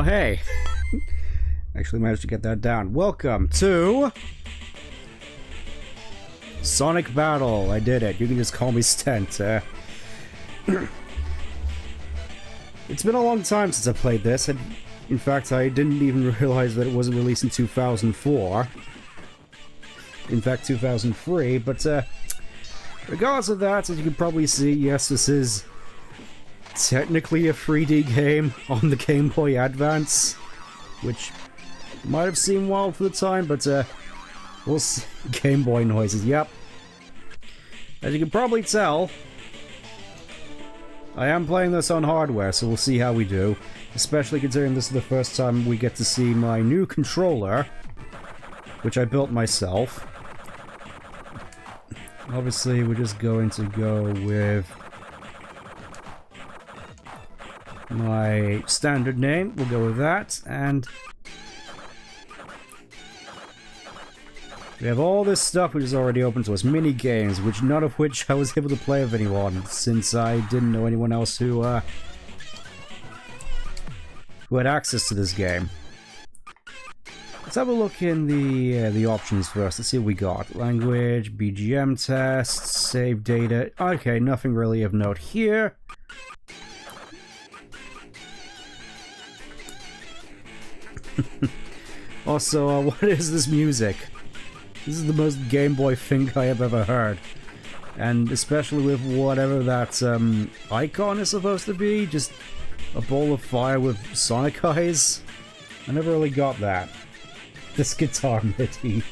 Oh, hey. Actually managed to get that down. Welcome to Sonic Battle. I did it. You can just call me Stent. It's been a long time since I played this. In fact, I didn't even realize that it wasn't released in 2004. In fact, 2003. But regardless of that, as you can probably see, yes, this is technically a 3D game on the Game Boy Advance, which might have seemed wild for the time, but we'll see. Game Boy noises, yep. As you can probably tell, I am playing this on hardware, so we'll see how we do, especially considering this is the first time we get to see my new controller, which I built myself. Obviously, we're just going to go with my standard name. We'll go with that, and we have all this stuff which is already open to us. Mini games, which none of which I was able to play with anyone, since I didn't know anyone else who had access to this game. Let's have a look in the options first. Let's see what we got. Language, BGM tests, save data. Okay, nothing really of note here. Also, what is this music? This is the most Game Boy thing I have ever heard. And especially with whatever that icon is supposed to be, just a ball of fire with Sonic eyes. I never really got that. This guitar MIDI.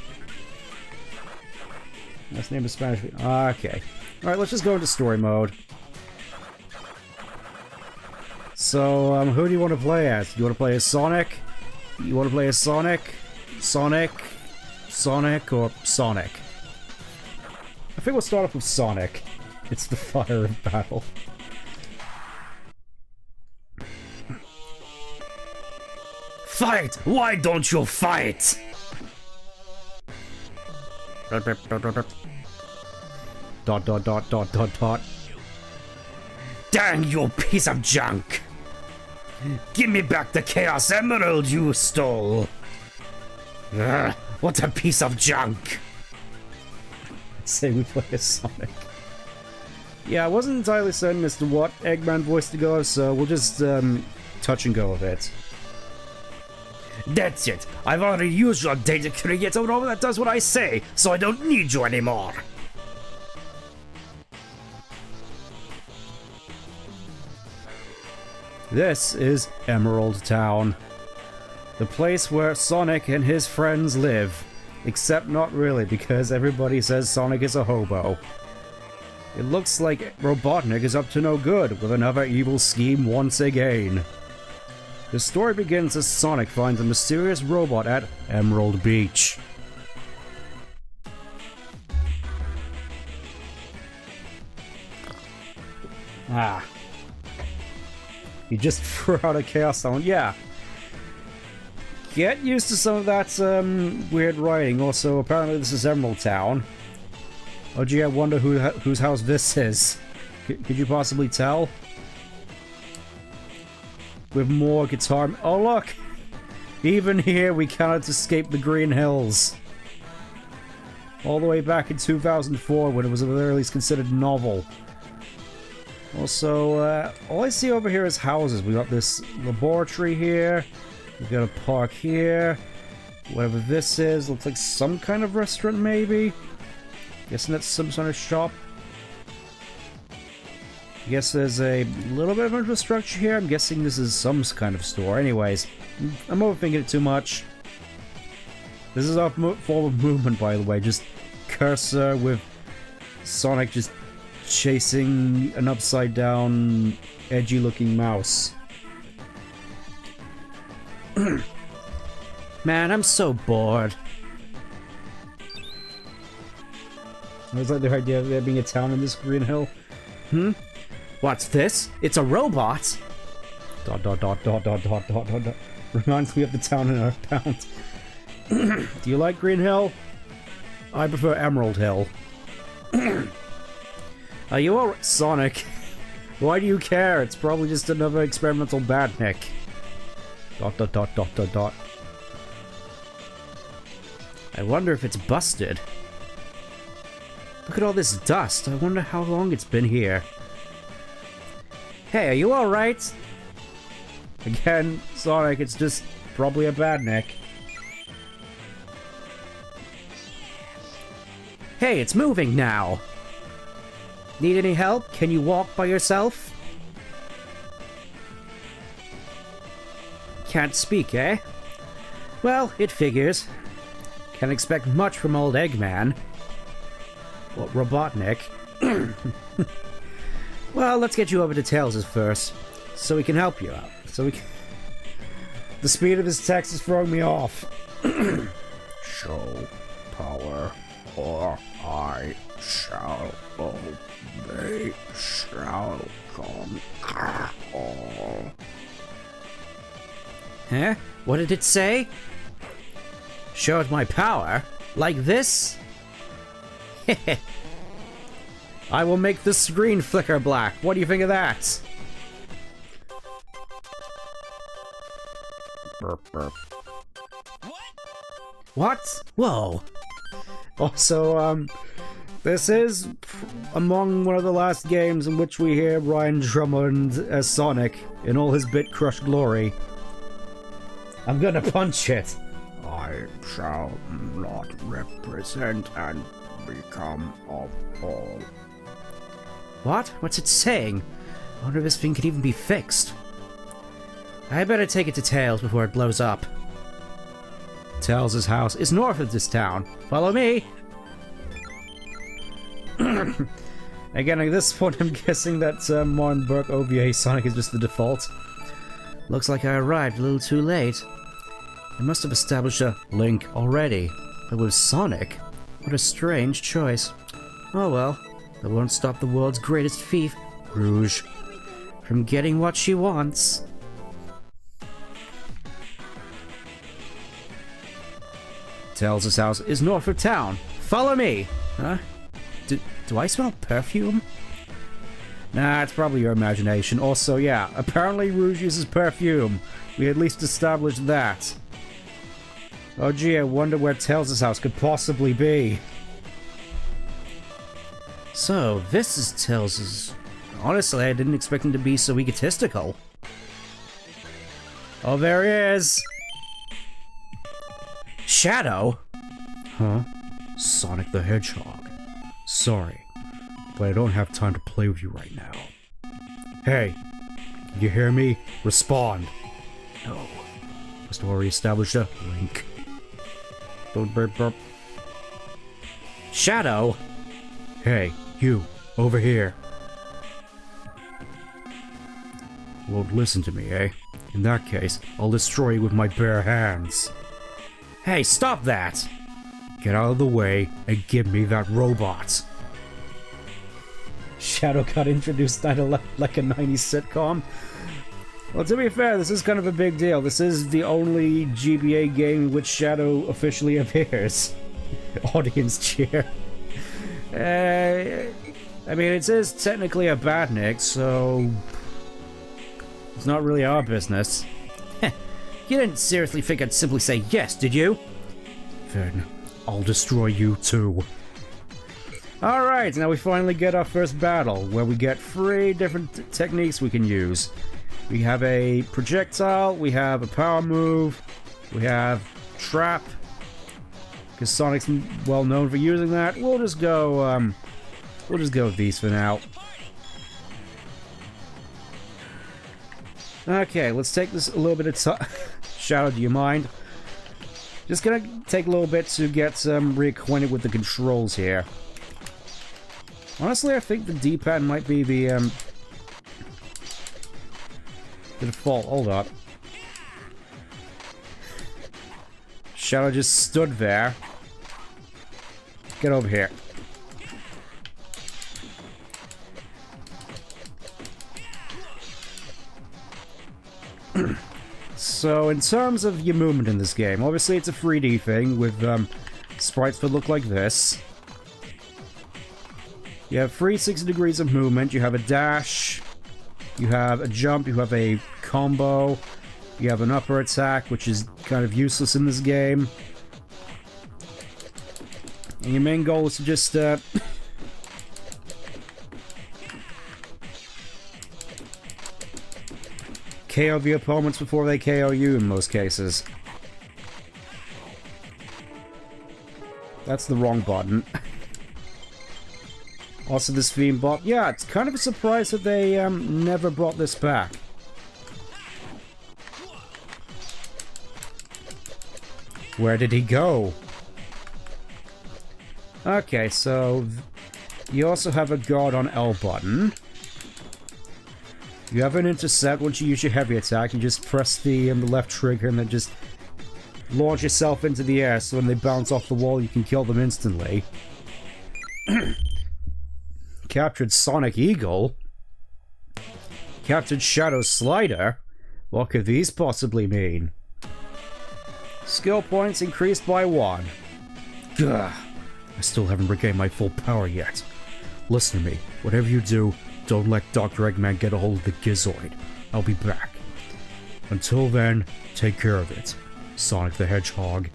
Last name is Spanish. Okay. Alright, let's just go into story mode. So, who do you want to play as? You want to play as Sonic? You want to play as Sonic? Sonic, or Sonic? I think we'll start off with Sonic. It's the fire of battle. Fight! Why don't you fight? Dot dot dot dot dot dot. Dang, you piece of junk! Give me back the Chaos Emerald you stole! Ugh, what a piece of junk! Say we play as Sonic. Yeah, I wasn't entirely certain as to what Eggman voice to go, so we'll just touch and go with it. That's it! I've already used your data creator that does what I say, so I don't need you anymore! This is Emerald Town. The place where Sonic and his friends live. Except not really, because everybody says Sonic is a hobo. It looks like Robotnik is up to no good, with another evil scheme once again. The story begins as Sonic finds a mysterious robot at Emerald Beach. Ah. You just threw out a Chaos Sound, yeah. Get used to some of that weird writing. Also, apparently this is Emerald Town. Oh gee, I wonder whose house this is. Could you possibly tell? With more guitar... Oh look! Even here we cannot escape the Green Hills. All the way back in 2004 when it was at the very least considered novel. Also, all I see over here is houses. We got this laboratory here. We've got a park here. Whatever this is, looks like some kind of restaurant, maybe? Guessing that's some sort of shop. I guess there's a little bit of infrastructure here. I'm guessing this is some kind of store. Anyways, I'm overthinking it too much. This is our form of movement, by the way. Just cursor with Sonic just chasing an upside-down, edgy-looking mouse. Man, I'm so bored. I was like the idea of there being a town in this Green Hill. What's this? It's a robot? Dot dot dot dot dot dot dot dot dot. Reminds me of the town in Earthbound. Do you like Green Hill? I prefer Emerald Hill. Are you alright, Sonic? Why do you care? It's probably just another experimental badnik. Dot dot dot dot dot dot. I wonder if it's busted. Look at all this dust. I wonder how long it's been here. Hey, are you alright? Again, Sonic, it's just probably a bad neck. Hey, it's moving now! Need any help? Can you walk by yourself? Can't speak, eh? Well, it figures. Can't expect much from old Eggman. What, Robotnik? Well, let's get you over to Tails' first, so we can help you out. The speed of his text is throwing me off. Show power, or I shall obey, shall come. Huh? What did it say? Show it my power? Like this? I will make the screen flicker black. What do you think of that? Burp, burp. What? Whoa. Also, this is among one of the last games in which we hear Ryan Drummond as Sonic in all his Bit Crush glory. I'm gonna punch it. I shall not represent and become of all. What? What's it saying? I wonder if this thing can even be fixed. I better take it to Tails before it blows up. Tails' house is north of this town. Follow me! Again, at this point, I'm guessing that Martin Burke OVA Sonic is just the default. Looks like I arrived a little too late. I must have established a link already. But with Sonic? What a strange choice. Oh well, that won't stop the world's greatest thief, Rouge, from getting what she wants. Tails' house is north of town. Follow me! Huh? Do I smell perfume? Nah, it's probably your imagination. Also, yeah, apparently Rouge uses perfume. We at least established that. Oh gee, I wonder where Tails' house could possibly be. So, this is Tails'... Honestly, I didn't expect him to be so egotistical. Oh, there he is! Shadow? Huh? Sonic the Hedgehog. Sorry, but I don't have time to play with you right now. Hey, you hear me? Respond. No. Must have already established a link. Don't burp burp. Shadow? Hey, you, over here. Won't listen to me, eh? In that case, I'll destroy you with my bare hands. Hey, stop that! Get out of the way and give me that robot. Shadow got introduced like a 90s sitcom. Well, to be fair, this is kind of a big deal. This is the only GBA game in which Shadow officially appears. Audience cheer. I mean, it is technically a badnik, so it's not really our business. You didn't seriously think I'd simply say yes, did you? Then I'll destroy you too. Alright, now we finally get our first battle, where we get 3 different techniques we can use. We have a projectile, we have a power move, we have trap, because Sonic's well known for using that. We'll just go with these for now. Okay, let's take this a little bit of time. Shadow, do you mind? Just gonna take a little bit to get reacquainted with the controls here. Honestly, I think the D-pad might be the default. Hold up. Shadow just stood there. Get over here. So, in terms of your movement in this game, obviously it's a 3D thing with sprites that look like this. You have 360 degrees of movement, you have a dash, you have a jump, you have a combo, You have an upper attack, which is kind of useless in this game. And your main goal is to just, KO the opponents before they KO you in most cases. That's the wrong button. Also, this theme bot. Yeah, it's kind of a surprise that they never brought this back. Where did he go? Okay, so you also have a guard on L button. You have an intercept. Once you use your heavy attack, you just press the left trigger and then just launch yourself into the air, so when they bounce off the wall, you can kill them instantly. Captured Sonic Eagle. Captured Shadow Slider. What could these possibly mean? Skill points increased by 1. Gah. I still haven't regained my full power yet. Listen to me. Whatever you do, don't let Dr. Eggman get a hold of the Gizoid. I'll be back. Until then, take care of it. Sonic the Hedgehog.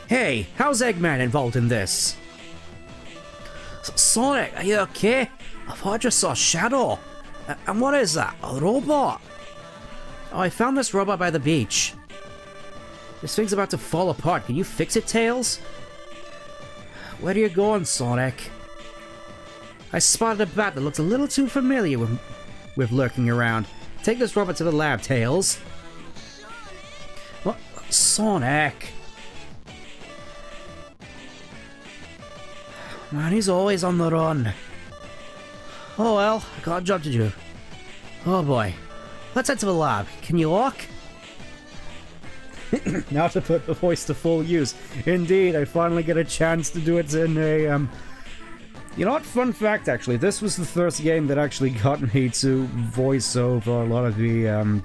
Hey, how's Eggman involved in this? Sonic, are you okay? I thought I just saw Shadow. And what is that? A robot? Oh, I found this robot by the beach. This thing's about to fall apart. Can you fix it, Tails? Where are you going, Sonic? I spotted a bat that looks a little too familiar with lurking around. Take this robot to the lab, Tails. What? Sonic? Man, he's always on the run. Oh well, I got a job to do. Oh boy. Let's head to the lab. Can you walk? Now to put the voice to full use. Indeed, I finally get a chance to do it in a, You know what? Fun fact, actually. This was the first game that actually got me to voice over a lot of the,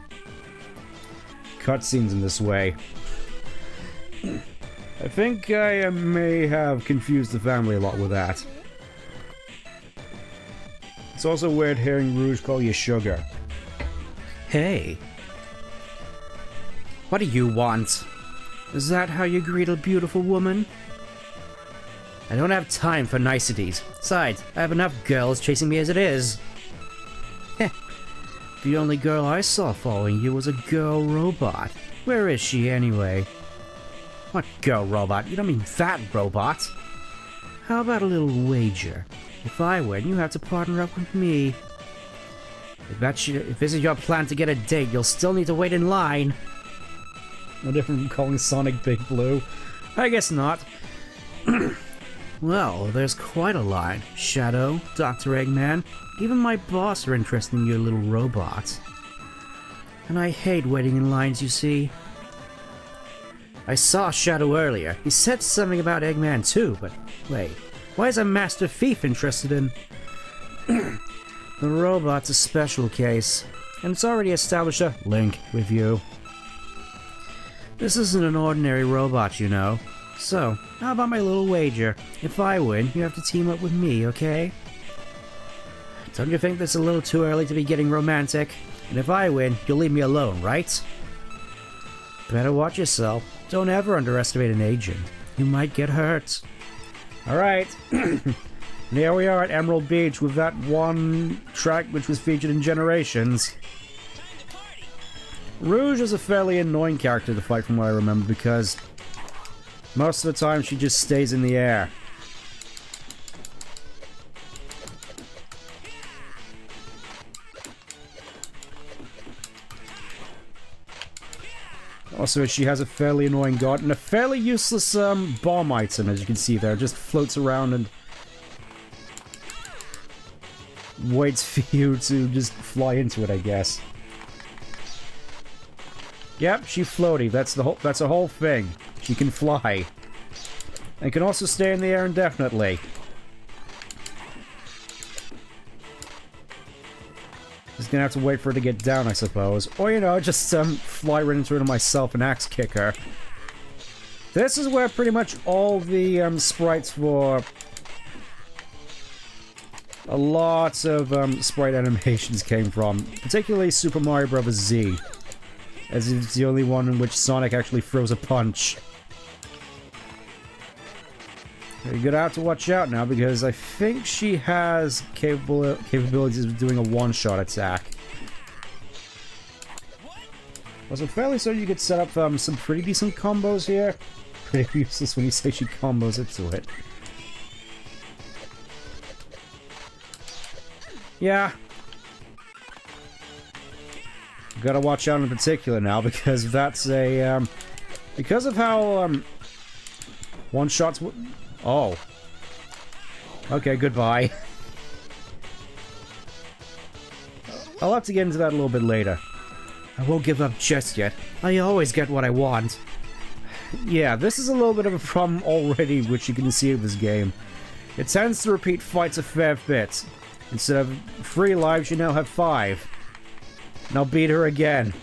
cutscenes in this way. I think I may have confused the family a lot with that. It's also weird hearing Rouge call you Sugar. Hey. What do you want? Is that how you greet a beautiful woman? I don't have time for niceties. Besides, I have enough girls chasing me as it is. Heh. The only girl I saw following you was a girl robot. Where is she anyway? What girl robot? You don't mean that robot. How about a little wager? If I win, you have to partner up with me. I bet you, if this is your plan to get a date, you'll still need to wait in line. No different from calling Sonic Big Blue. I guess not. Well, there's quite a line. Shadow, Dr. Eggman, even my boss are interested in your little robot. And I hate waiting in lines, you see. I saw Shadow earlier. He said something about Eggman too, but wait. Why is a Master Thief interested in... The robot's a special case, and it's already established a link with you. This isn't an ordinary robot, you know. So, how about my little wager? If I win, you have to team up with me, okay? Don't you think this is a little too early to be getting romantic? And if I win, you'll leave me alone, right? Better watch yourself. Don't ever underestimate an agent. You might get hurt. Alright. Here we are at Emerald Beach with that one track which was featured in Generations. Rouge is a fairly annoying character to fight from what I remember because most of the time she just stays in the air. Also, she has a fairly annoying guard and a fairly useless bomb item, as you can see there. It just floats around and waits for you to just fly into it, I guess. Yep, she's floaty. That's a whole thing. She can fly. And can also stay in the air indefinitely. Just gonna have to wait for her to get down, I suppose. Or, you know, just fly right into it myself and axe kick her. This is where pretty much all the sprites for a lot of sprite animations came from, particularly Super Mario Bros. Z, as it's the only one in which Sonic actually throws a punch. You're gonna have to watch out now, because I think she has capabilities of doing a one-shot attack. Was it fairly certain you could set up some pretty decent combos here? Pretty useless when you say she combos into it. Yeah. Gotta watch out in particular now, because that's a, because of how, one-shots oh. Okay, goodbye. I'll have to get into that a little bit later. I won't give up just yet. I always get what I want. Yeah, this is a little bit of a problem already, which you can see with this game. It tends to repeat fights a fair bit. Instead of 3 lives, you now have 5. Now beat her again.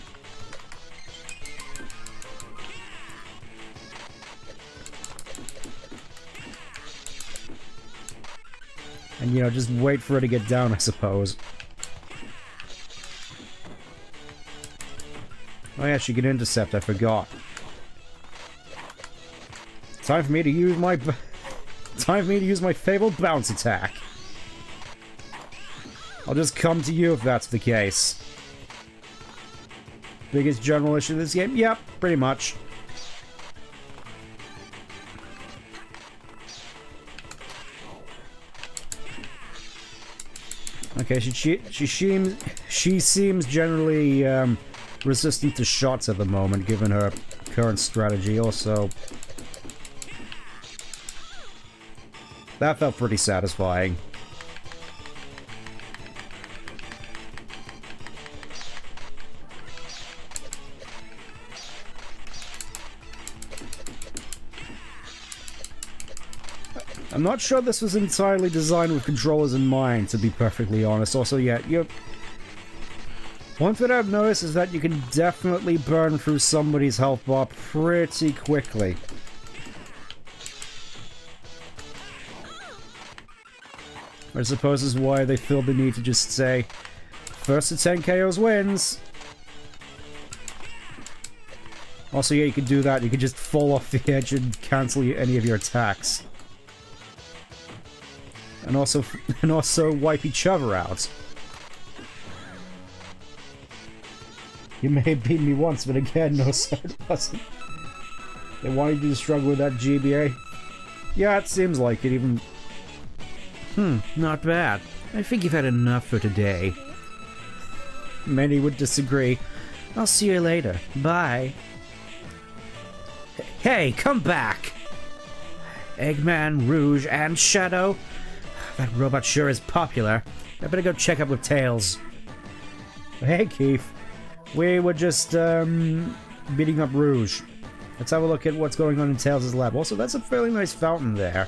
And, you know, just wait for her to get down, I suppose. Oh yeah, she can intercept, I forgot. Time for me to use my... Time for me to use my fabled bounce attack. I'll just come to you if that's the case. Biggest general issue of this game? Yep, pretty much. Okay, she seems generally resistant to shots at the moment, given her current strategy. Also, that felt pretty satisfying. I'm not sure this was entirely designed with controllers in mind, to be perfectly honest. Also, yeah, one thing I've noticed is that you can definitely burn through somebody's health bar pretty quickly. I suppose is why they feel the need to just say, first to 10 KOs wins. Also, yeah, you could do that. You could just fall off the edge and cancel any of your attacks. And also wipe each other out. You may have beaten me once, but again, no sir, it wasn't. They wanted you to struggle with that GBA? Yeah, it seems like it, even... not bad. I think you've had enough for today. Many would disagree. I'll see you later. Bye. Hey, come back! Eggman, Rouge, and Shadow? That robot sure is popular. I better go check up with Tails. Hey, Keith. We were just, beating up Rouge. Let's have a look at what's going on in Tails' lab. Also, that's a fairly nice fountain there.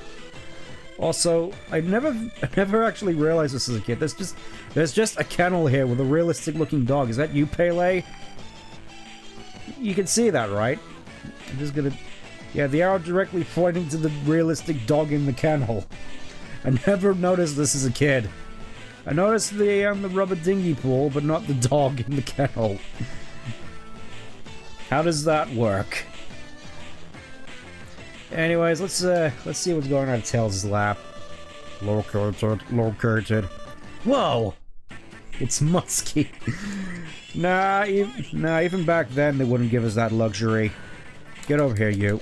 Also, I never actually realized this as a kid. There's just a kennel here with a realistic-looking dog. Is that you, Pele? You can see that, right? I'm just gonna... Yeah, the arrow directly pointing to the realistic dog in the kennel. I never noticed this as a kid. I noticed the rubber dinghy pool, but not the dog in the kennel. How does that work? Anyways, let's see what's going on at Tails' lap. Located. Whoa! It's musky. Nah, even back then they wouldn't give us that luxury. Get over here, you.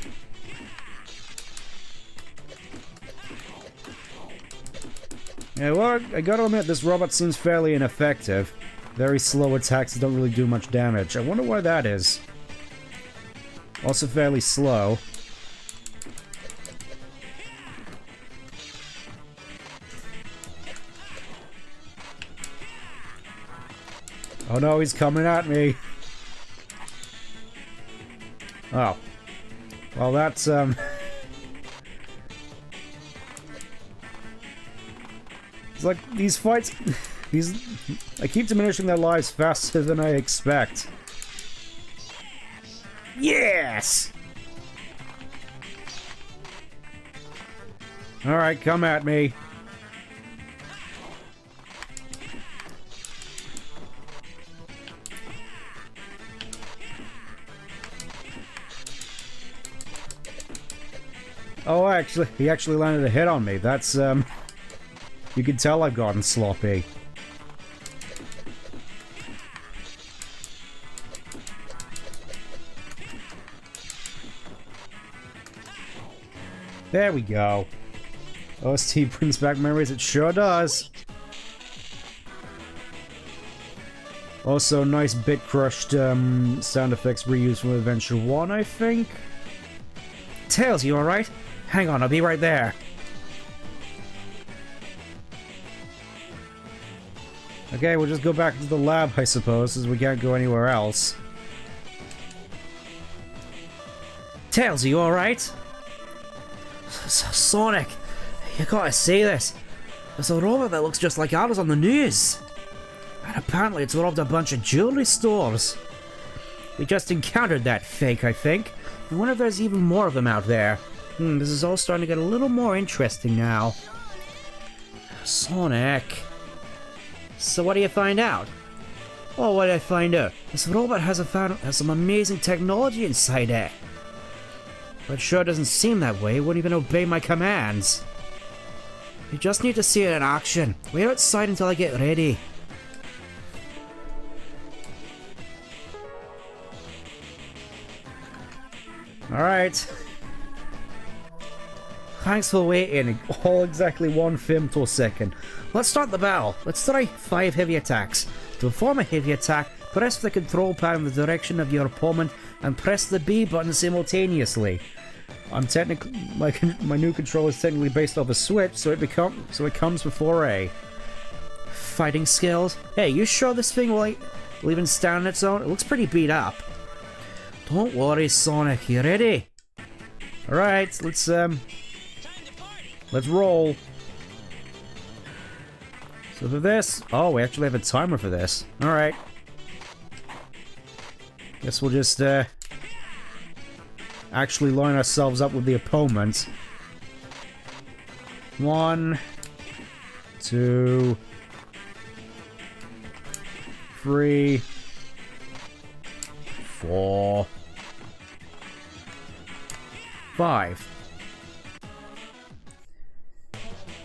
Yeah, well, I gotta admit, this robot seems fairly ineffective. Very slow attacks don't really do much damage. I wonder why that is. Also fairly slow. Oh no, he's coming at me! Oh. Well, that's, It's like, these fights... I keep diminishing their lives faster than I expect. Yes! Alright, come at me. Oh, actually, he actually landed a hit on me. That's, you can tell I've gotten sloppy. There we go. OST brings back memories, it sure does. Also, nice bit-crushed sound effects reused from Adventure 1, I think? Tails, you alright? Hang on, I'll be right there. Okay, we'll just go back to the lab, I suppose, as we can't go anywhere else. Tails, are you alright? Sonic, you gotta see this. There's a robot that looks just like ours on the news. And apparently it's robbed a bunch of jewelry stores. We just encountered that fake, I think. I wonder if there's even more of them out there. This is all starting to get a little more interesting now. Sonic. So what do you find out? Oh, what did I find out? This robot has some amazing technology inside it. But it sure doesn't seem that way. It wouldn't even obey my commands. You just need to see it in action. Wait outside until I get ready. Alright. Thanks for waiting, all exactly 1 femtosecond. Let's start the battle. Let's try 5 heavy attacks. To perform a heavy attack, press the control pad in the direction of your opponent and press the B button simultaneously. I'm technically my new controller is technically based off a switch, so it comes before A. Fighting skills. Hey, you sure this thing will even stand on its own? It looks pretty beat up. Don't worry, Sonic. You ready? All right, let's roll. So for this, oh, we actually have a timer for this. All right. Guess we'll just actually line ourselves up with the opponent. 1, 2, 3, 4, 5.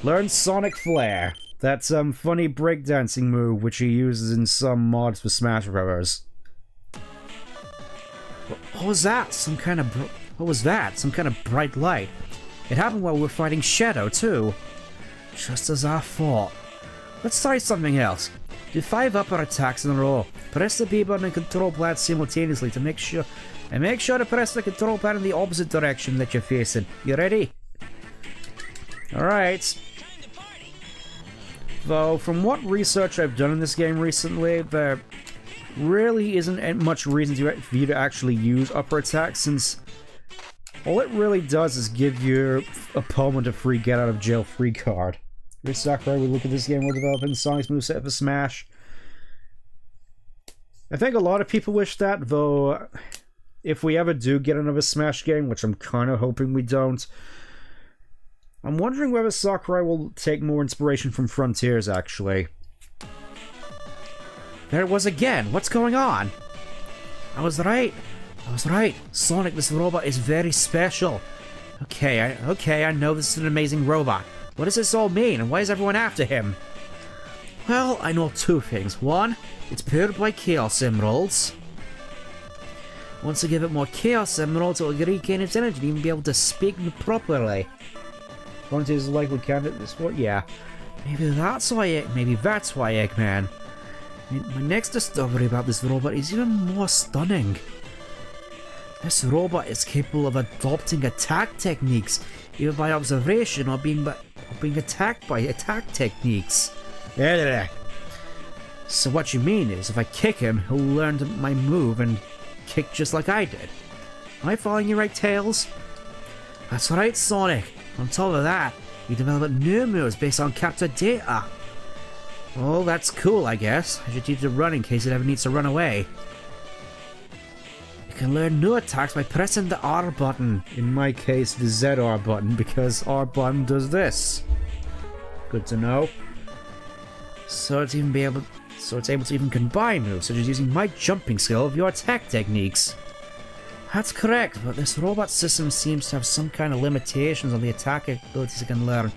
Learn Sonic Flare. That's some funny breakdancing move which he uses in some mods for Smash Bros. What was that? What was that? Some kind of bright light. It happened while we were fighting Shadow too. Just as I thought. Let's try something else. Do 5 upper attacks in a row. Press the B button and control pad simultaneously to make sure to press the control pad in the opposite direction that you're facing. You ready? Alright. Though, from what research I've done in this game recently, there really isn't much reason for you to actually use upper attacks, since all it really does is give your opponent a free get out of jail free card. Rich Sakurai, we look at this game, we're developing Sonic's moveset for Smash. I think a lot of people wish that, though if we ever do get another Smash game, which I'm kind of hoping we don't, I'm wondering whether Sakurai will take more inspiration from Frontiers, actually. There it was again! What's going on? I was right. Sonic, this robot is very special. Okay, I know this is an amazing robot. What does this all mean, and why is everyone after him? Well, I know 2 things. 1, it's powered by Chaos Emeralds. Once I give it more Chaos Emeralds, it'll regain its energy and even be able to speak properly. Frontiers is a likely candidate this one? Yeah. Maybe that's why Eggman. My next discovery about this robot is even more stunning. This robot is capable of adopting attack techniques, either by observation or being attacked by attack techniques. So what you mean is, if I kick him, he'll learn my move and kick just like I did. Am I following you right, Tails? That's right, Sonic. On top of that, we develop new moves based on captured data. Well, that's cool, I guess. I should teach it to run in case it ever needs to run away. You can learn new attacks by pressing the R button. In my case, the ZR button, because R button does this. Good to know. So it's able to even combine moves, such as using my jumping skill with your attack techniques. That's correct, but this robot system seems to have some kind of limitations on the attack abilities it can learn.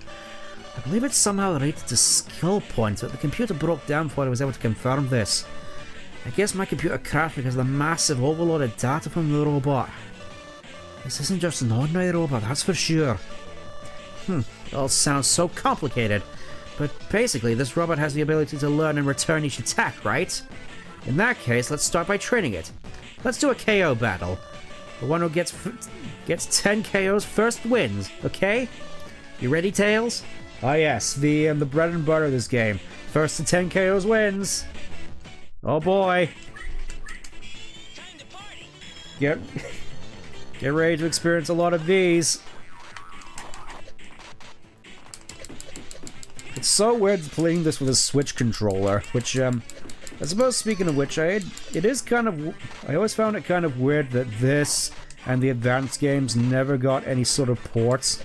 I believe it's somehow related to skill points, but the computer broke down before I was able to confirm this. I guess my computer crashed because of the massive overloaded data from the robot. This isn't just an ordinary robot, that's for sure. It all sounds so complicated, but basically this robot has the ability to learn and return each attack, right? In that case, let's start by training it. Let's do a KO battle. The one who gets 10 KOs first wins, okay? You ready, Tails? Ah yes, the bread and butter of this game. First to 10 KOs wins. Oh boy. Get ready to experience a lot of these. It's so weird playing this with a Switch controller, which, I suppose, speaking of which, I always found it kind of weird that this and the advanced games never got any sort of ports.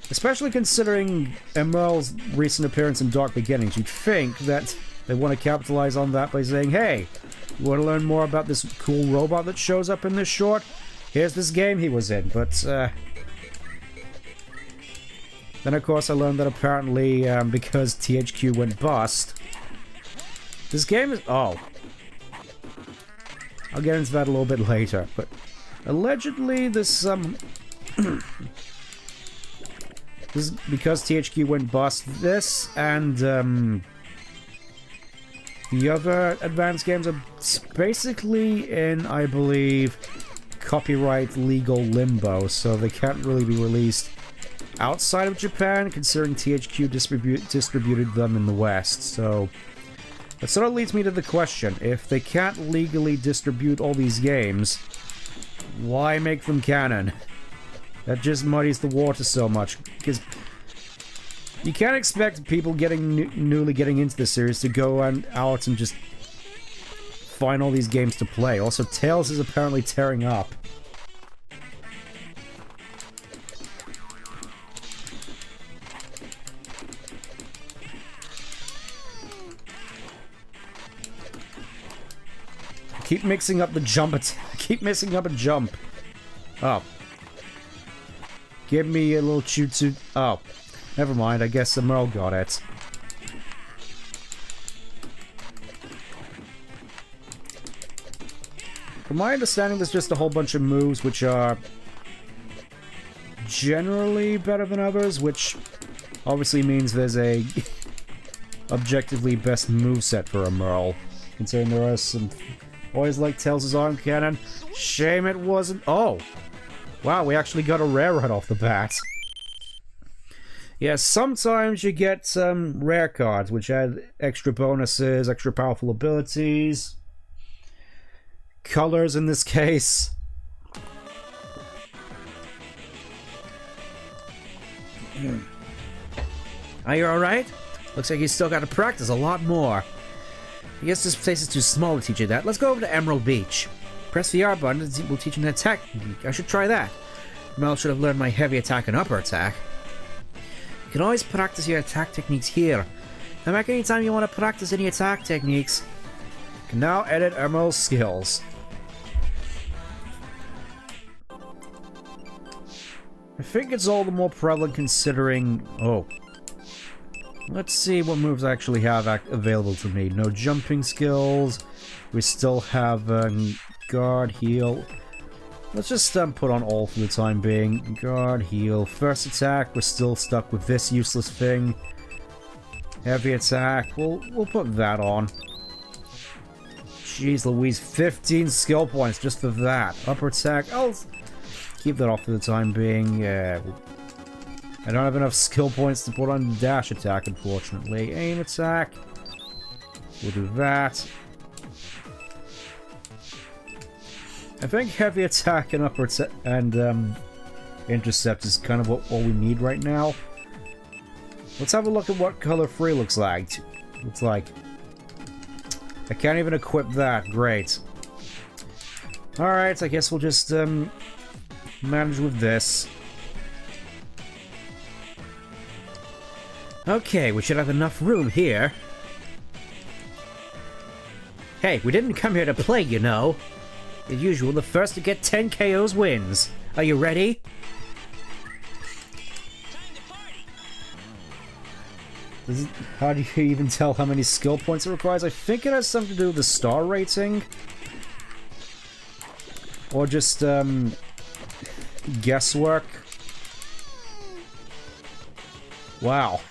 Especially considering Emerl's recent appearance in Dark Beginnings, you'd think that they want to capitalize on that by saying, hey, you want to learn more about this cool robot that shows up in this short? Here's this game he was in, but, then of course I learned that apparently, because THQ went bust, this game is... oh. I'll get into that a little bit later, but allegedly this, this, because THQ went bust, this and, the other advanced games are basically in, I believe, copyright legal limbo, so they can't really be released outside of Japan, considering THQ distributed them in the West, so... that sort of leads me to the question, if they can't legally distribute all these games, why make them canon? That just muddies the water so much, because you can't expect people newly getting into the series to go out and just find all these games to play. Also, Tails is apparently tearing up. Keep mixing up the jump attack. Keep mixing up a jump. Oh. Give me a little choo-choo. Oh. Never mind. I guess Emerl got it. From my understanding, there's just a whole bunch of moves which are generally better than others, which obviously means there's a objectively best moveset for Emerl. Considering there are some... always like Tails' arm cannon. Shame it wasn't... oh! Wow, we actually got a rare right off the bat. Yeah, sometimes you get some rare cards, which add extra bonuses, extra powerful abilities. Colors in this case. Are you alright? Looks like you still gotta practice a lot more. I guess this place is too small to teach you that. Let's go over to Emerald Beach. Press the R button and we'll teach you an attack technique. I should try that. Mel should have learned my heavy attack and upper attack. You can always practice your attack techniques here. Come back anytime you want to practice any attack techniques. You can now edit Emerald's skills. I think it's all the more prevalent considering... oh. Let's see what moves I actually have available to me. No jumping skills. We still have guard, heal. Let's just put on all for the time being. Guard, heal. First attack, we're still stuck with this useless thing. Heavy attack, we'll put that on. Jeez Louise, 15 skill points just for that. Upper attack, I'll keep that off for the time being. I don't have enough skill points to put on dash attack, unfortunately. Aim attack. We'll do that. I think heavy attack and upper and intercept is kind of what we need right now. Let's have a look at what color free looks like. I can't even equip that. Great. Alright, I guess we'll just manage with this. Okay, we should have enough room here. Hey, we didn't come here to play, you know. As usual, the first to get 10 KOs wins. Are you ready? How do you even tell how many skill points it requires? I think it has something to do with the star rating. Or just, guesswork. Wow.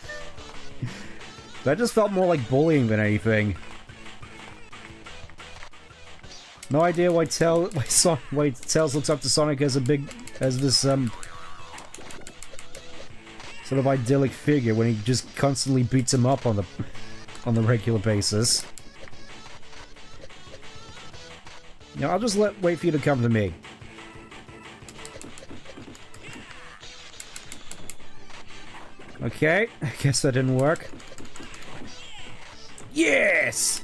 That just felt more like bullying than anything. No idea why Tails looks up to Sonic as this, sort of idyllic figure when he just constantly beats him up on the regular basis. Now, I'll just wait for you to come to me. Okay, I guess that didn't work. Yes!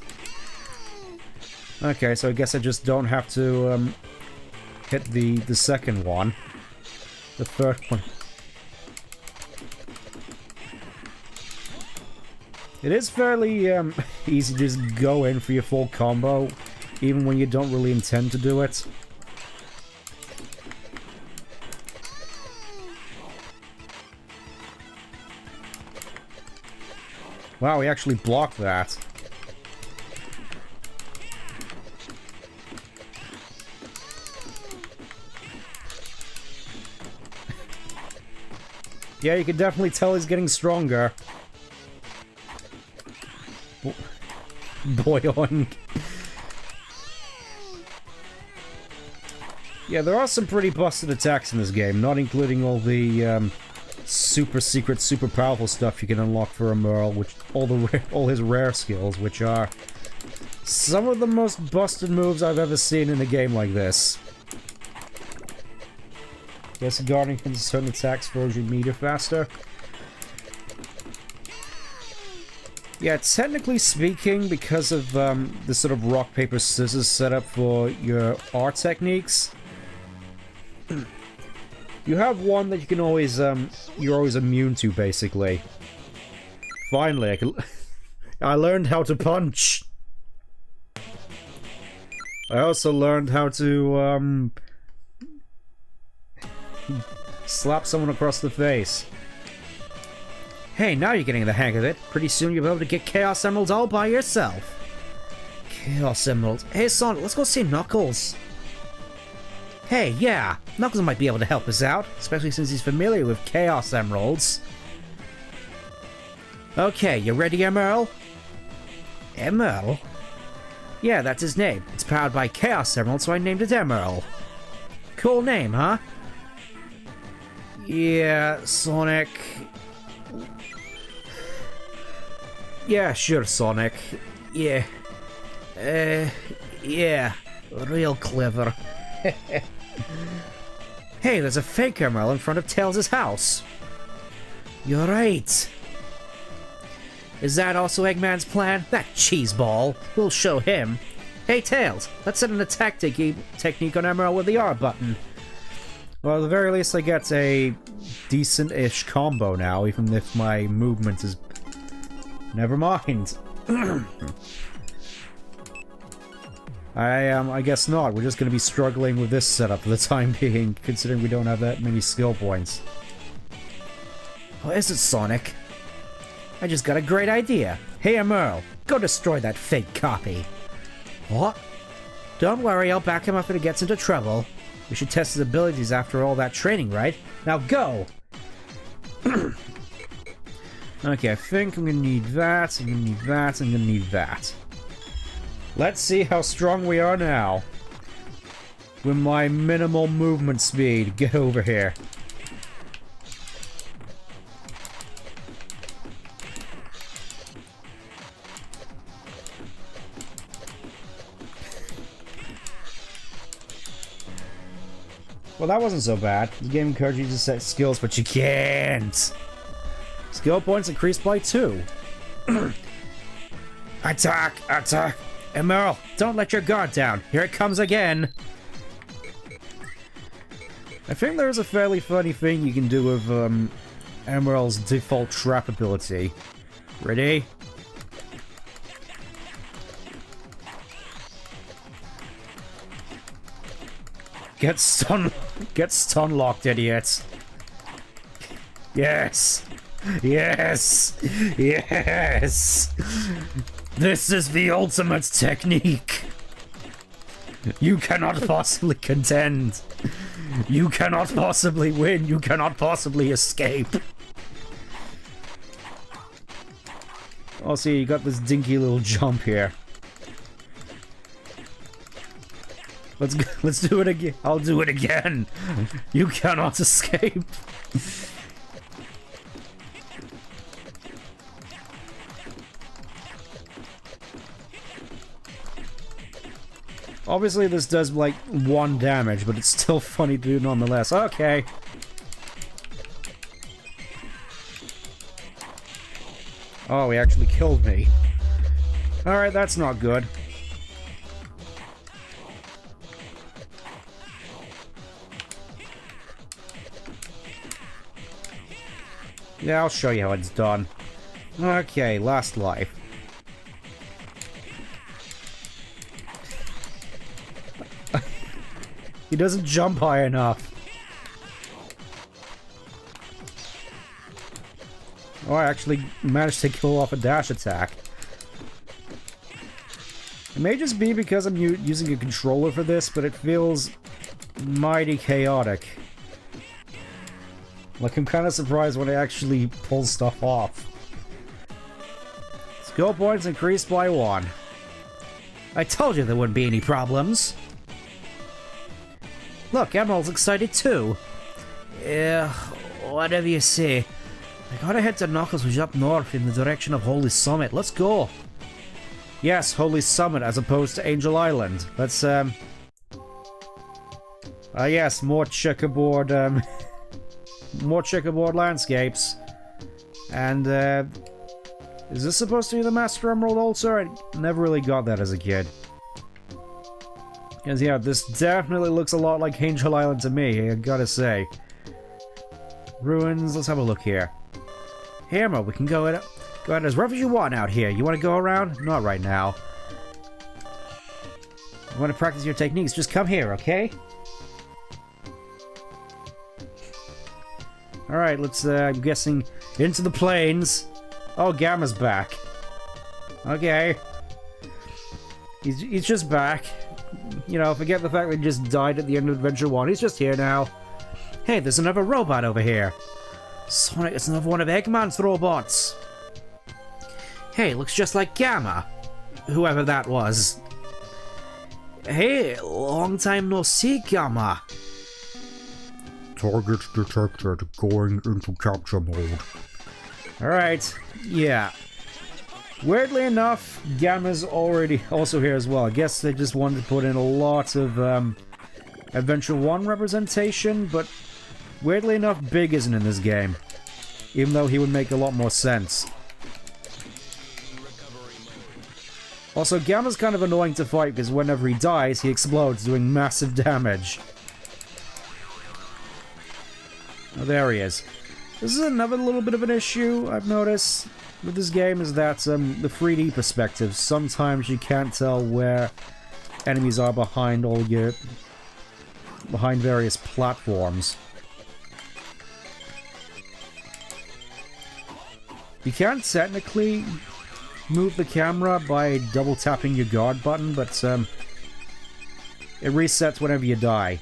Okay, so I guess I just don't have to, hit the second one. The third one. It is fairly, easy to just go in for your full combo, even when you don't really intend to do it. Wow, we actually blocked that. Yeah, you can definitely tell he's getting stronger. Boyoing. Yeah, there are some pretty busted attacks in this game, not including all the super secret, super powerful stuff you can unlock for Emerl, which all his rare skills, which are some of the most busted moves I've ever seen in a game like this. Guess guarding from certain attacks throws your meter faster. Yeah, technically speaking, because of the sort of rock, paper, scissors setup for your R techniques, you have one that you can always, you're always immune to, basically. Finally, I learned how to punch! I also learned how to, slap someone across the face. Hey, now you're getting the hang of it. Pretty soon you'll be able to get Chaos Emeralds all by yourself. Chaos Emeralds. Hey, Sonic, let's go see Knuckles. Hey, yeah, Knuckles might be able to help us out, especially since he's familiar with Chaos Emeralds. Okay, you ready, Emerl? Emerl? Yeah, that's his name. It's powered by Chaos Emerald, so I named it Emerl. Cool name, huh? Yeah, Sonic. Yeah, sure, Sonic. Yeah. Yeah. Real clever. Hey, there's a fake Emerl in front of Tails' house. You're right. Is that also Eggman's plan? That cheeseball. We'll show him. Hey, Tails, let's set an attack technique on Emerl with the R button. Well, at the very least, I get a decent-ish combo now, even if my movement is... Never mind. I guess not. We're just going to be struggling with this setup for the time being, considering we don't have that many skill points. What is it, Sonic? I just got a great idea. Hey, Emerl, go destroy that fake copy. What? Don't worry, I'll back him up if he gets into trouble. We should test his abilities after all that training, right? Now go! Okay, I think I'm gonna need that, I'm gonna need that, I'm gonna need that. Let's see how strong we are now. With my minimal movement speed. Get over here. Well, that wasn't so bad. The game encourages you to set skills, but you can't. Skill points increased by 2. Attack! Attack! Emerl, don't let your guard down. Here it comes again. I think there's a fairly funny thing you can do with Emerald's default trap ability. Ready? Get stun locked, idiots. Yes. Yes. Yes. This is the ultimate technique. You cannot possibly contend. You cannot possibly win. You cannot possibly escape. Also, you got this dinky little jump here. Let's do it again. I'll do it again. You cannot escape. Obviously, this does like 1 damage, but it's still funny to do nonetheless. Okay. Oh, he actually killed me. Alright, that's not good. Yeah, I'll show you how it's done. Okay, last life. He doesn't jump high enough. Oh, I actually managed to kill off a dash attack. It may just be because I'm using a controller for this, but it feels mighty chaotic. Like, I'm kind of surprised when I actually pull stuff off. Skill points increased by 1. I told you there wouldn't be any problems. Look, Emerald's excited too. Yeah, whatever you say. I gotta head to Knuckles, who's up north in the direction of Holy Summit. Let's go. Yes, Holy Summit as opposed to Angel Island. Let's, yes, more checkerboard, more checkerboard landscapes. And, is this supposed to be the Master Emerald also? I never really got that as a kid. Because, yeah, this definitely looks a lot like Angel Island to me, I gotta say. Ruins, let's have a look here. Hey, Emerl, we can go ahead as rough as you want out here. You want to go around? Not right now. You want to practice your techniques? Just come here, okay? Alright, let's, I'm guessing, into the plains. Oh, Gamma's back. Okay. He's just back. You know, forget the fact that he just died at the end of Adventure 1. He's just here now. Hey, there's another robot over here. Sonic, it's another one of Eggman's robots. Hey, looks just like Gamma. Whoever that was. Hey, long time no see, Gamma. Target detected, going into capture mode. Alright, yeah. Weirdly enough, Gamma's already also here as well. I guess they just wanted to put in a lot of Adventure 1 representation, but weirdly enough, Big isn't in this game. Even though he would make a lot more sense. Also, Gamma's kind of annoying to fight because whenever he dies, he explodes, doing massive damage. Oh, there he is. This is another little bit of an issue I've noticed with this game, is that the 3D perspective, sometimes you can't tell where enemies are behind various platforms. You can technically move the camera by double tapping your guard button, but it resets whenever you die.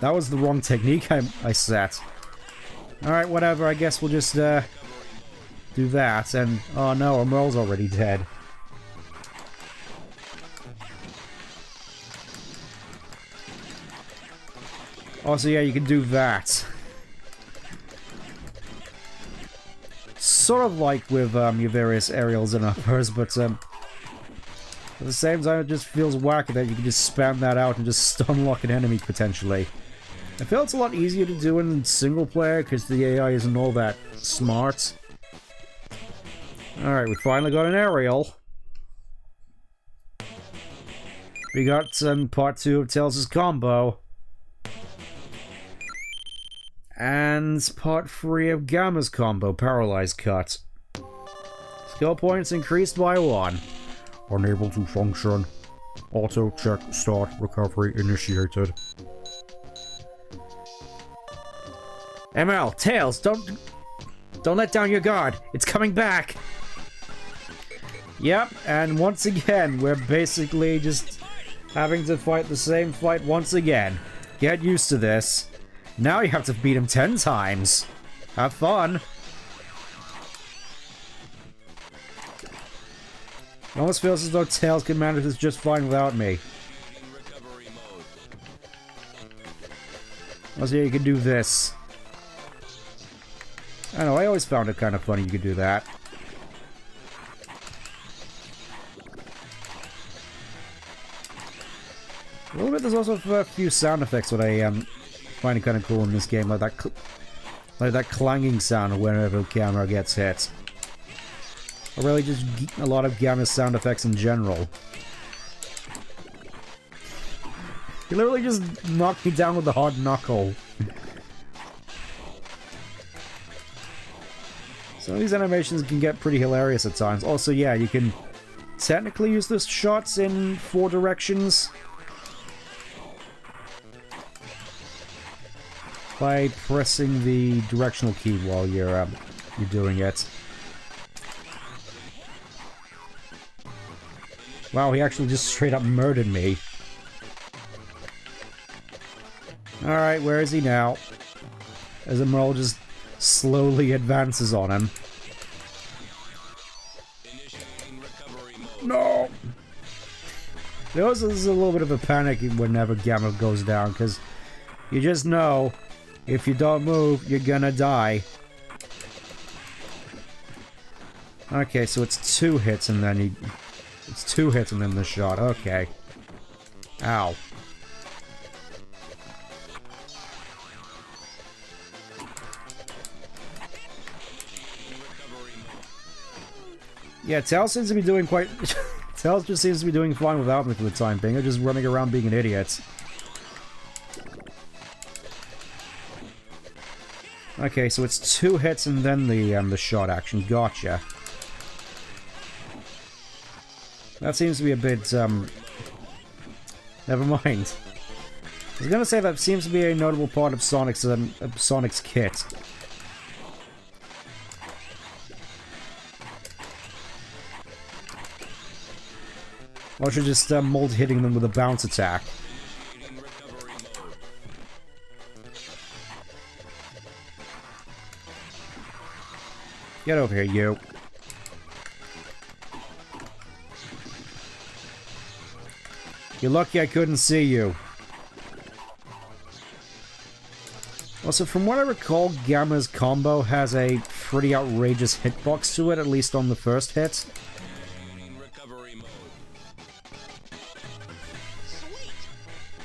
That was the wrong technique I set. Alright, whatever, I guess we'll just do that, and oh no, Emerl's already dead. Also, yeah, you can do that. Sort of like with your various aerials and uppers, but at the same time it just feels wacky that you can just spam that out and just stun lock an enemy potentially. I feel it's a lot easier to do in single player because the AI isn't all that smart. Alright, we finally got an aerial. We got part 2 of Tails' combo. And part 3 of Gamma's combo, Paralyzed Cut. Skill points increased by 1. Unable to function. Auto check start recovery initiated. Emerl, Tails, don't let down your guard. It's coming back. Yep, and once again, we're basically just having to fight the same fight once again. Get used to this. Now you have to beat him 10 times. Have fun. It almost feels as though Tails can manage this just fine without me. Also, you can do this. I don't know, I always found it kind of funny you could do that. A little bit, there's also a few sound effects that I find kind of cool in this game, like that clanging sound whenever the camera gets hit. Or really just a lot of Gamma sound effects in general. You literally just knocked me down with the hard knuckle. Some of these animations can get pretty hilarious at times. Also, yeah, you can technically use the shots in 4 directions. By pressing the directional key while you're doing it. Wow, he actually just straight up murdered me. Alright, where is he now? As Emerl just slowly advances on him. No! There also is a little bit of a panic whenever Gamma goes down, because you just know if you don't move, you're gonna die. Okay, so it's 2 hits and then he... It's 2 hits and then the shot. Okay. Ow. Yeah, Tails seems to be doing quite... Tails just seems to be doing fine without me for the time being. They're just running around being an idiot. Okay, so it's 2 hits and then the shot action. Gotcha. That seems to be a bit, never mind. I was gonna say that seems to be a notable part of Sonic's kit. Or should just multi-hitting them with a bounce attack. Get over here, you. You're lucky I couldn't see you. Also, from what I recall, Gamma's combo has a pretty outrageous hitbox to it, at least on the first hit.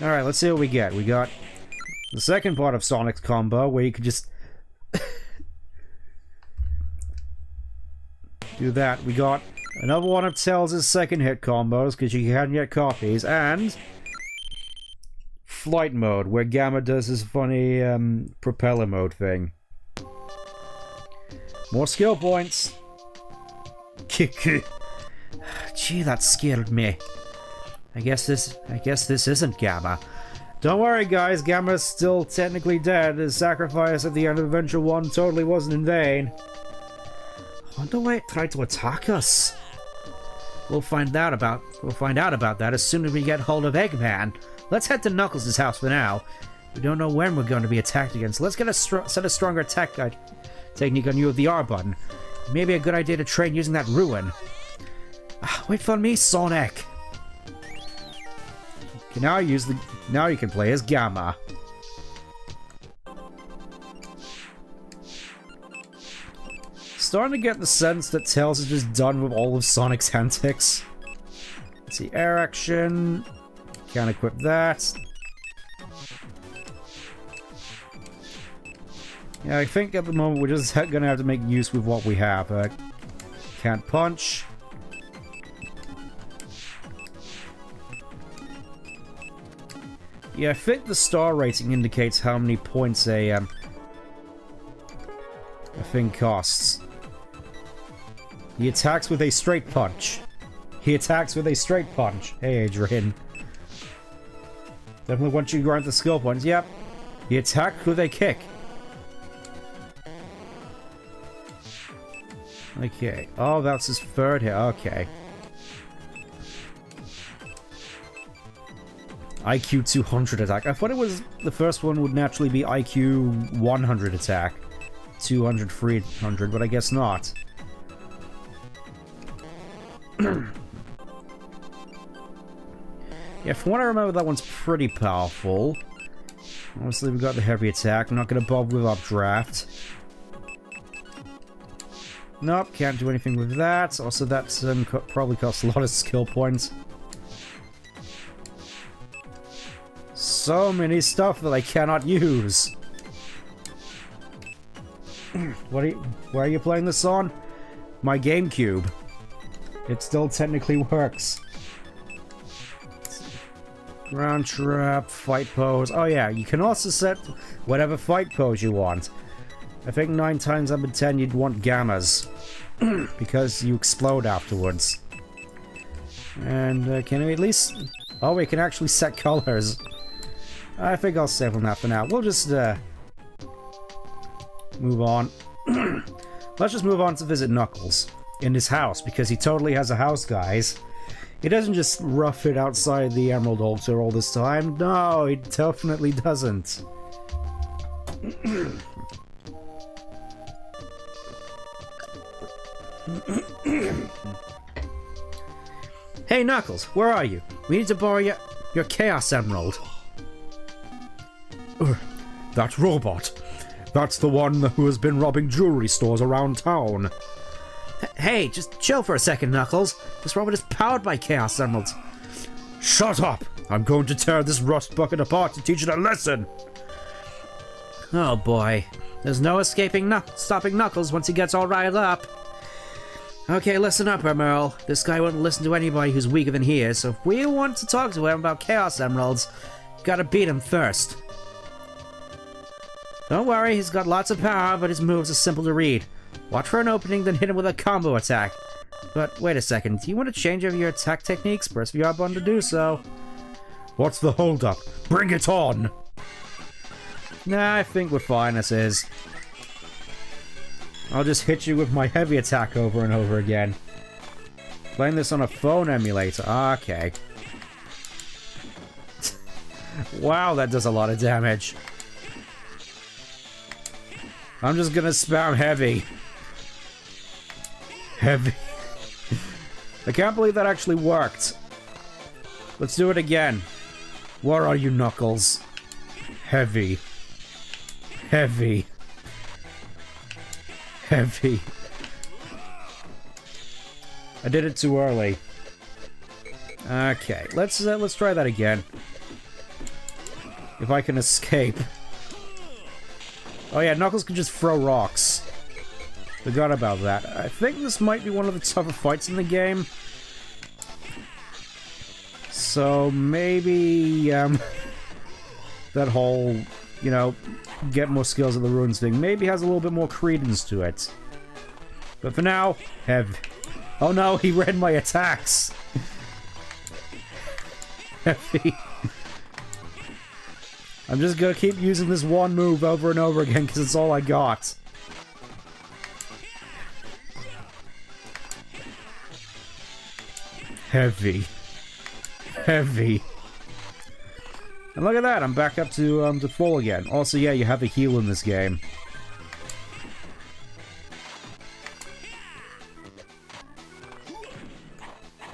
Alright, let's see what we get. We got the second part of Sonic's combo, where you could just... do that. We got another one of Tails' second hit combos, because you can get copies, and... Flight mode, where Gamma does his funny, propeller mode thing. More skill points! Gee, that scared me. I guess this isn't Gamma. Don't worry, guys, Gamma's still technically dead. His sacrifice at the end of Adventure 1 totally wasn't in vain. I wonder why it tried to attack us. We'll find out about that as soon as we get hold of Eggman. Let's head to Knuckles' house for now. We don't know when we're going to be attacked again, so let's get set a stronger attack technique on you with the R button. It may be a good idea to train using that ruin. Wait for me, Sonic. Okay, now you can play as Gamma. Starting to get the sense that Tails is just done with all of Sonic's antics. Let's see, air action. Can't equip that. Yeah, I think at the moment we're just gonna have to make use with what we have. Can't punch. Yeah, I think the star rating indicates how many points a a thing costs. He attacks with a straight punch. He attacks with a straight punch. Hey, Adrian. Definitely once you grant the skill points. Yep. He attacked with a kick. Okay. Oh, that's his third hit. Okay. IQ 200 attack. I thought it was the first one would naturally be IQ 100 attack. 200, 300, but I guess not. Yeah, from what I remember, that one's pretty powerful. Obviously, we got the heavy attack. I'm not going to bother with updraft. Nope, can't do anything with that. Also, that probably costs a lot of skill points. So many stuff that I cannot use. Where are you playing this on? My GameCube. It still technically works. Ground trap, fight pose. Oh yeah, you can also set whatever fight pose you want. I think 9 times out of 10 you'd want gammas. Because you explode afterwards. And can we at least... Oh, we can actually set colors. I think I'll save on that for now. We'll just move on. Let's just move on to visit Knuckles in his house, because he totally has a house, guys. He doesn't just rough it outside the Emerald Altar all this time. No, he definitely doesn't. Hey Knuckles, where are you? We need to borrow your Chaos Emerald. That robot. That's the one who has been robbing jewelry stores around town. Hey, just chill for a second, Knuckles. This robot is powered by Chaos Emeralds. Shut up! I'm going to tear this rust bucket apart to teach it a lesson! Oh boy. There's no escaping stopping Knuckles once he gets all riled up. Okay, listen up, Emerl. This guy won't listen to anybody who's weaker than he is, so if we want to talk to him about Chaos Emeralds, gotta beat him first. Don't worry, he's got lots of power, but his moves are simple to read. Watch for an opening, then hit him with a combo attack. But wait a second, do you want to change over your attack techniques? Press the R button to do so. What's the holdup? Bring it on! Nah, I think we're fine as is. I'll just hit you with my heavy attack over and over again. Playing this on a phone emulator. Okay. Wow, that does a lot of damage. I'm just gonna spam heavy. Heavy. I can't believe that actually worked. Let's do it again. Where are you, Knuckles? Heavy. Heavy. Heavy. I did it too early. Okay, let's try that again. If I can escape. Oh yeah, Knuckles can just throw rocks. Forgot about that. I think this might be one of the tougher fights in the game. So maybe that whole, you know, get more skills at the runes thing maybe has a little bit more credence to it. But for now, oh no, he read my attacks. Heavy. I'm just gonna keep using this one move over and over again because it's all I got. Heavy. Heavy. And look at that, I'm back up to full again. Also, yeah, you have a heal in this game.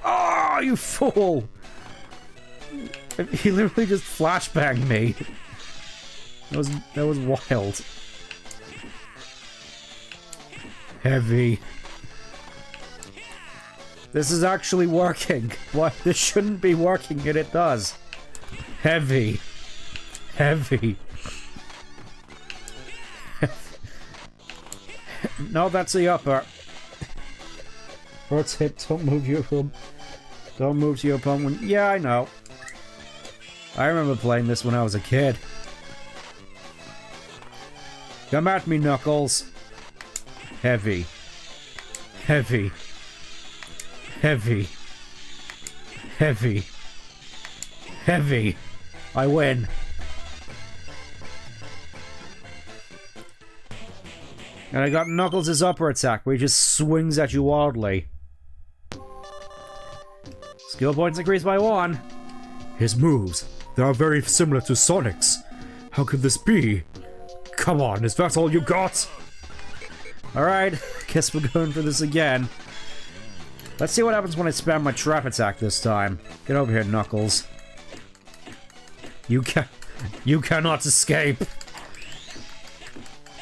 Oh, you fool! He literally just flashbanged me. That was wild. Heavy. This is actually working. What? This shouldn't be working, yet it does. Heavy. Heavy. No, that's the upper. First hit, don't move your don't move to your opponent. Yeah, I know. I remember playing this when I was a kid. Come at me, Knuckles. Heavy. Heavy. Heavy. Heavy. Heavy. I win. And I got Knuckles' upper attack, where he just swings at you wildly. Skill points increased by 1. His moves, they are very similar to Sonic's. How could this be? Come on, is that all you got? Alright, guess we're going for this again. Let's see what happens when I spam my trap attack this time. Get over here, Knuckles. You cannot escape.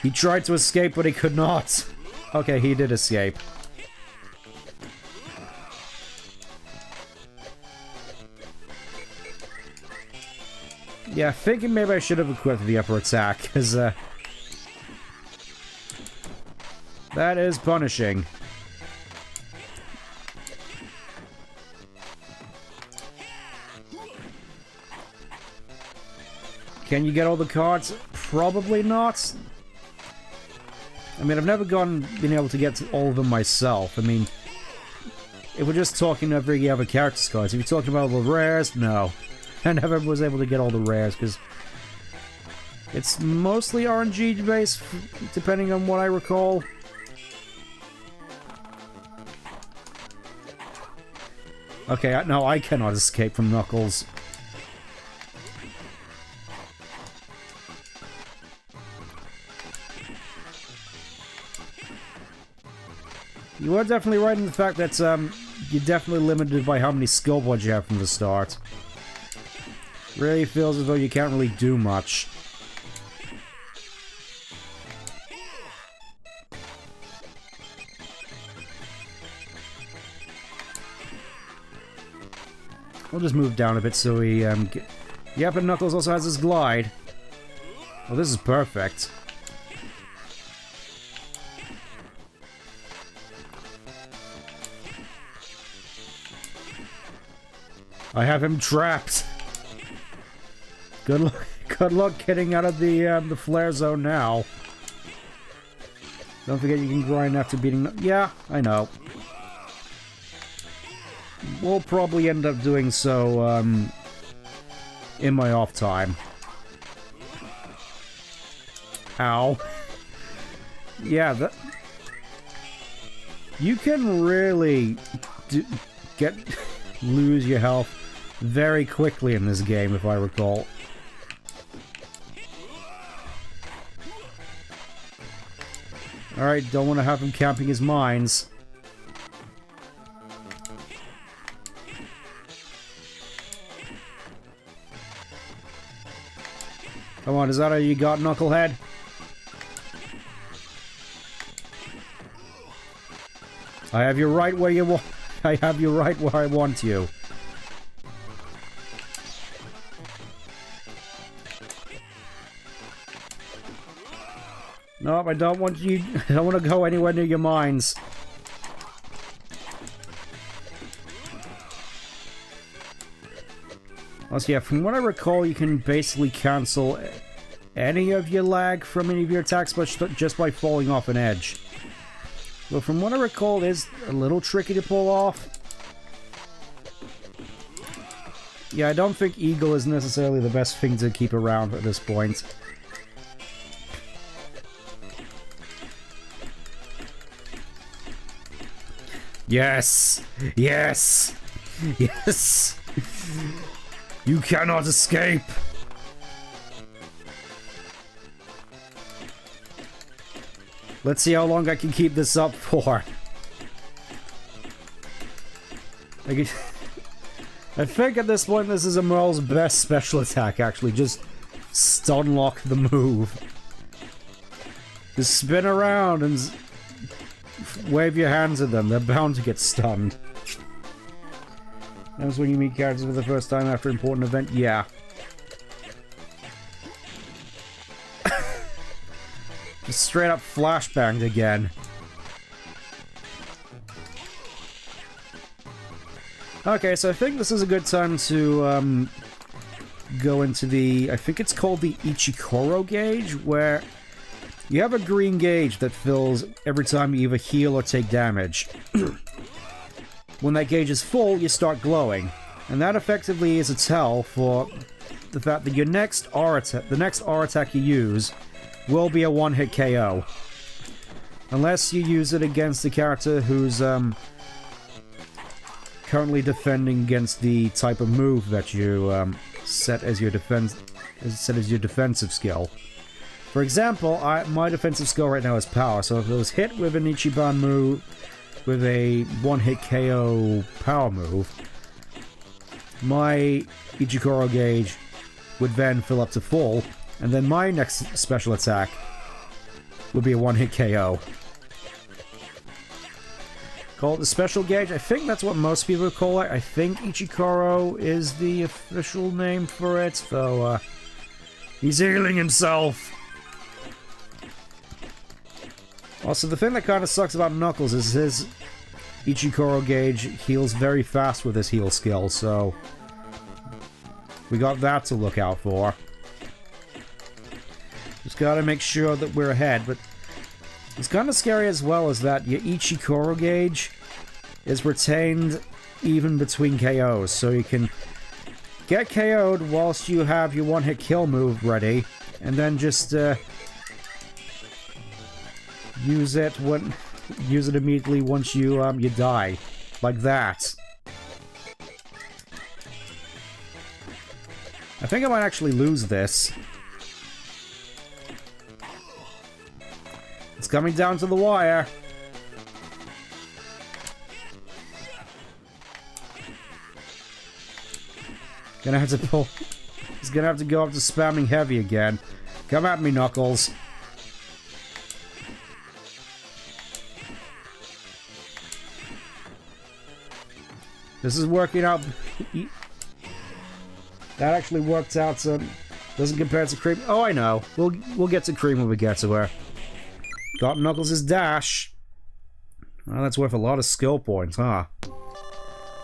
He tried to escape, but he could not. Okay, he did escape. Yeah, thinking maybe I should have equipped the upper attack, because, that is punishing. Can you get all the cards? Probably not. I mean, I've never been able to get to all of them myself. I mean, if we're just talking every other character's cards, if you're talking about all the rares, no. I never was able to get all the rares, because it's mostly RNG based, depending on what I recall. Okay, no, I cannot escape from Knuckles. You are definitely right in the fact that you're definitely limited by how many skill points you have from the start. Really feels as though you can't really do much. We'll just move down a bit so we Yep, and Knuckles also has his glide. Well, this is perfect. I have him trapped. Good luck getting out of the flare zone now. Don't forget you can grind after beating... Yeah, I know. We'll probably end up doing so, in my off time. Ow. Yeah, that... You can really lose your health very quickly in this game, if I recall. Alright, don't want to have him camping his mines. Come on, is that how you got, Knucklehead? I have you right where you want. I have you right where I want you. Nope, I don't want you. I don't want to go anywhere near your mines. Also, yeah, from what I recall, you can basically cancel any of your lag from any of your attacks just by falling off an edge. But from what I recall, it is a little tricky to pull off. Yeah, I don't think Eagle is necessarily the best thing to keep around at this point. Yes! Yes! Yes! You cannot escape! Let's see how long I can keep this up for. I think at this point this is Emerl's best special attack, actually. Just stun lock the move. Just spin around and wave your hands at them. They're bound to get stunned. That was when you meet characters for the first time after an important event? Yeah. Just straight up flashbanged again. Okay, so I think this is a good time to go into the... I think it's called the Ichikoro gauge, where You have a green gauge that fills every time you either heal or take damage. When that gauge is full, you start glowing. And that effectively is a tell for the fact that your next R attack, the next R attack you use, will be a one-hit KO. Unless you use it against the character who's currently defending against the type of move that you set as your defensive skill. For example, my defensive skill right now is power, so if it was hit with an Ichiban move with a one-hit KO power move, my Ichikoro gauge would then fill up to full, and then my next special attack would be a one-hit KO. Call it the special gauge. I think that's what most people call it. I think Ichikoro is the official name for it, though he's healing himself. Also, the thing that kind of sucks about Knuckles is his Ichikoro gauge heals very fast with his heal skill, so we got that to look out for. Just gotta make sure that we're ahead, but it's kind of scary as well as that your Ichikoro gauge is retained even between KOs, so you can get KO'd whilst you have your one-hit kill move ready, and then just use it immediately once you die, like that. I think I might actually lose this. It's coming down to the wire. Gonna have to pull. He's gonna have to go up to spamming heavy again. Come at me, Knuckles. This is working out. That actually worked out. Doesn't compare to Cream. Oh, I know. We'll get to Cream when we get to her. Got Knuckles' dash. Well, that's worth a lot of skill points, huh?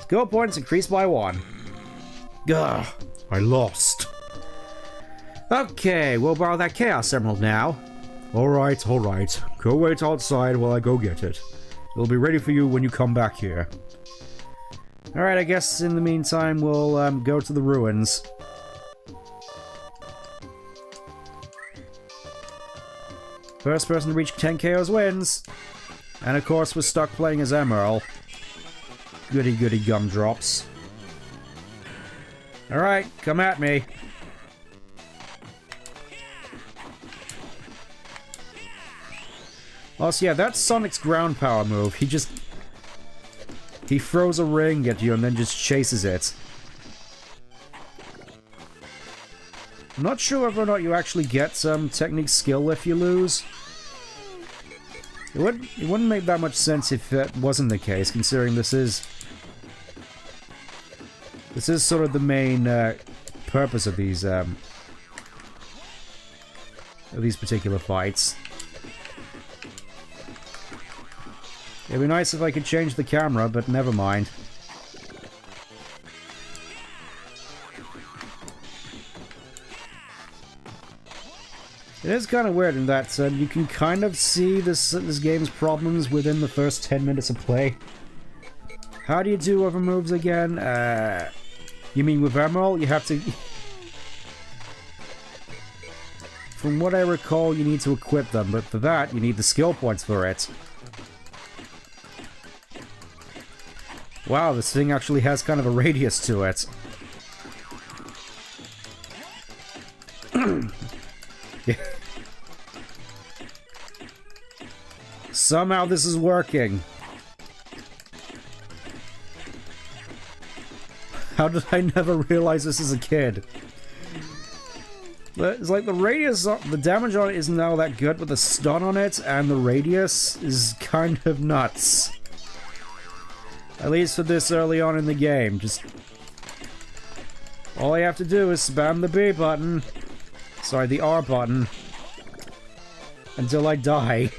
Skill points increased by 1. Gah, I lost. okay, we'll borrow that Chaos Emerald now. Alright, alright. Go wait outside while I go get it. It'll be ready for you when you come back here. Alright, I guess in the meantime we'll go to the ruins. First person to reach 10 KOs wins. And of course we're stuck playing as Emerl. Goody goody gumdrops. Alright, come at me. Also, yeah, that's Sonic's ground power move. He throws a ring at you and then just chases it. I'm not sure whether or not you actually get some technique skill if you lose. It wouldn't make that much sense if that wasn't the case, considering this is sort of the main purpose of these particular fights. It'd be nice if I could change the camera, but never mind. It is kind of weird in that you can kind of see this game's problems within the first 10 minutes of play. How do you do other moves again? You mean with Emerl? You have to... From what I recall, you need to equip them, but for that, you need the skill points for it. Wow, this thing actually has kind of a radius to it. Somehow this is working. How did I never realize this as a kid? It's like the radius, the damage on it isn't now that good, but the stun on it and the radius is kind of nuts. At least for this early on in the game. Just all I have to do is spam the B button. Sorry, the R button. Until I die.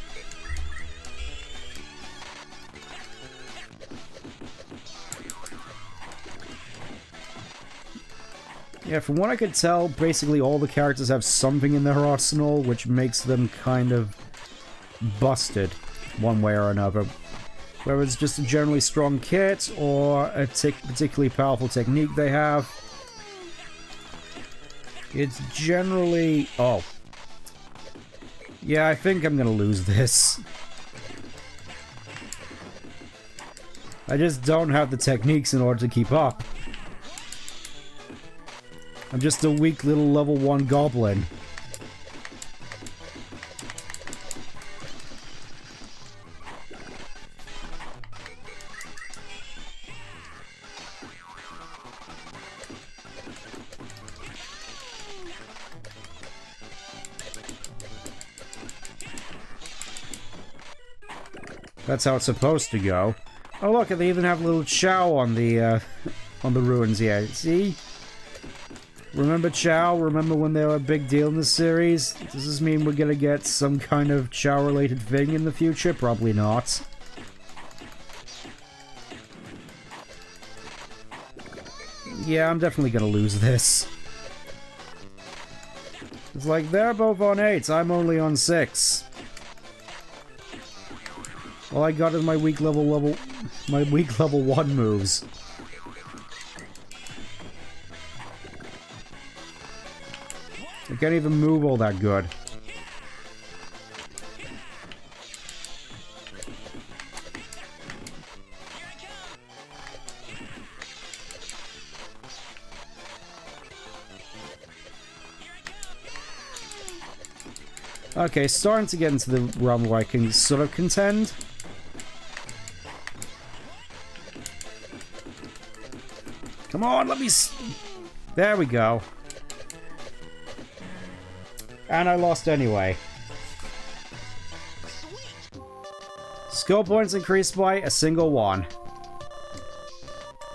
Yeah, from what I could tell, basically all the characters have something in their arsenal, which makes them kind of busted one way or another. Whether it's just a generally strong kit or a particularly powerful technique they have. It's generally... Oh. Yeah, I think I'm gonna lose this. I just don't have the techniques in order to keep up. I'm just a weak little level 1 goblin. That's how it's supposed to go. Oh look, they even have a little Chow on the ruins here. See? Remember Chow? Remember when they were a big deal in the series? Does this mean we're gonna get some kind of Chow-related thing in the future? Probably not. Yeah, I'm definitely gonna lose this. It's like, they're both on 8, I'm only on 6. All I got is my weak level 1 moves. I can't even move all that good. Okay, starting to get into the realm where I can sort of contend. Come on, let me there we go. And I lost anyway. Skill points increased by a single one.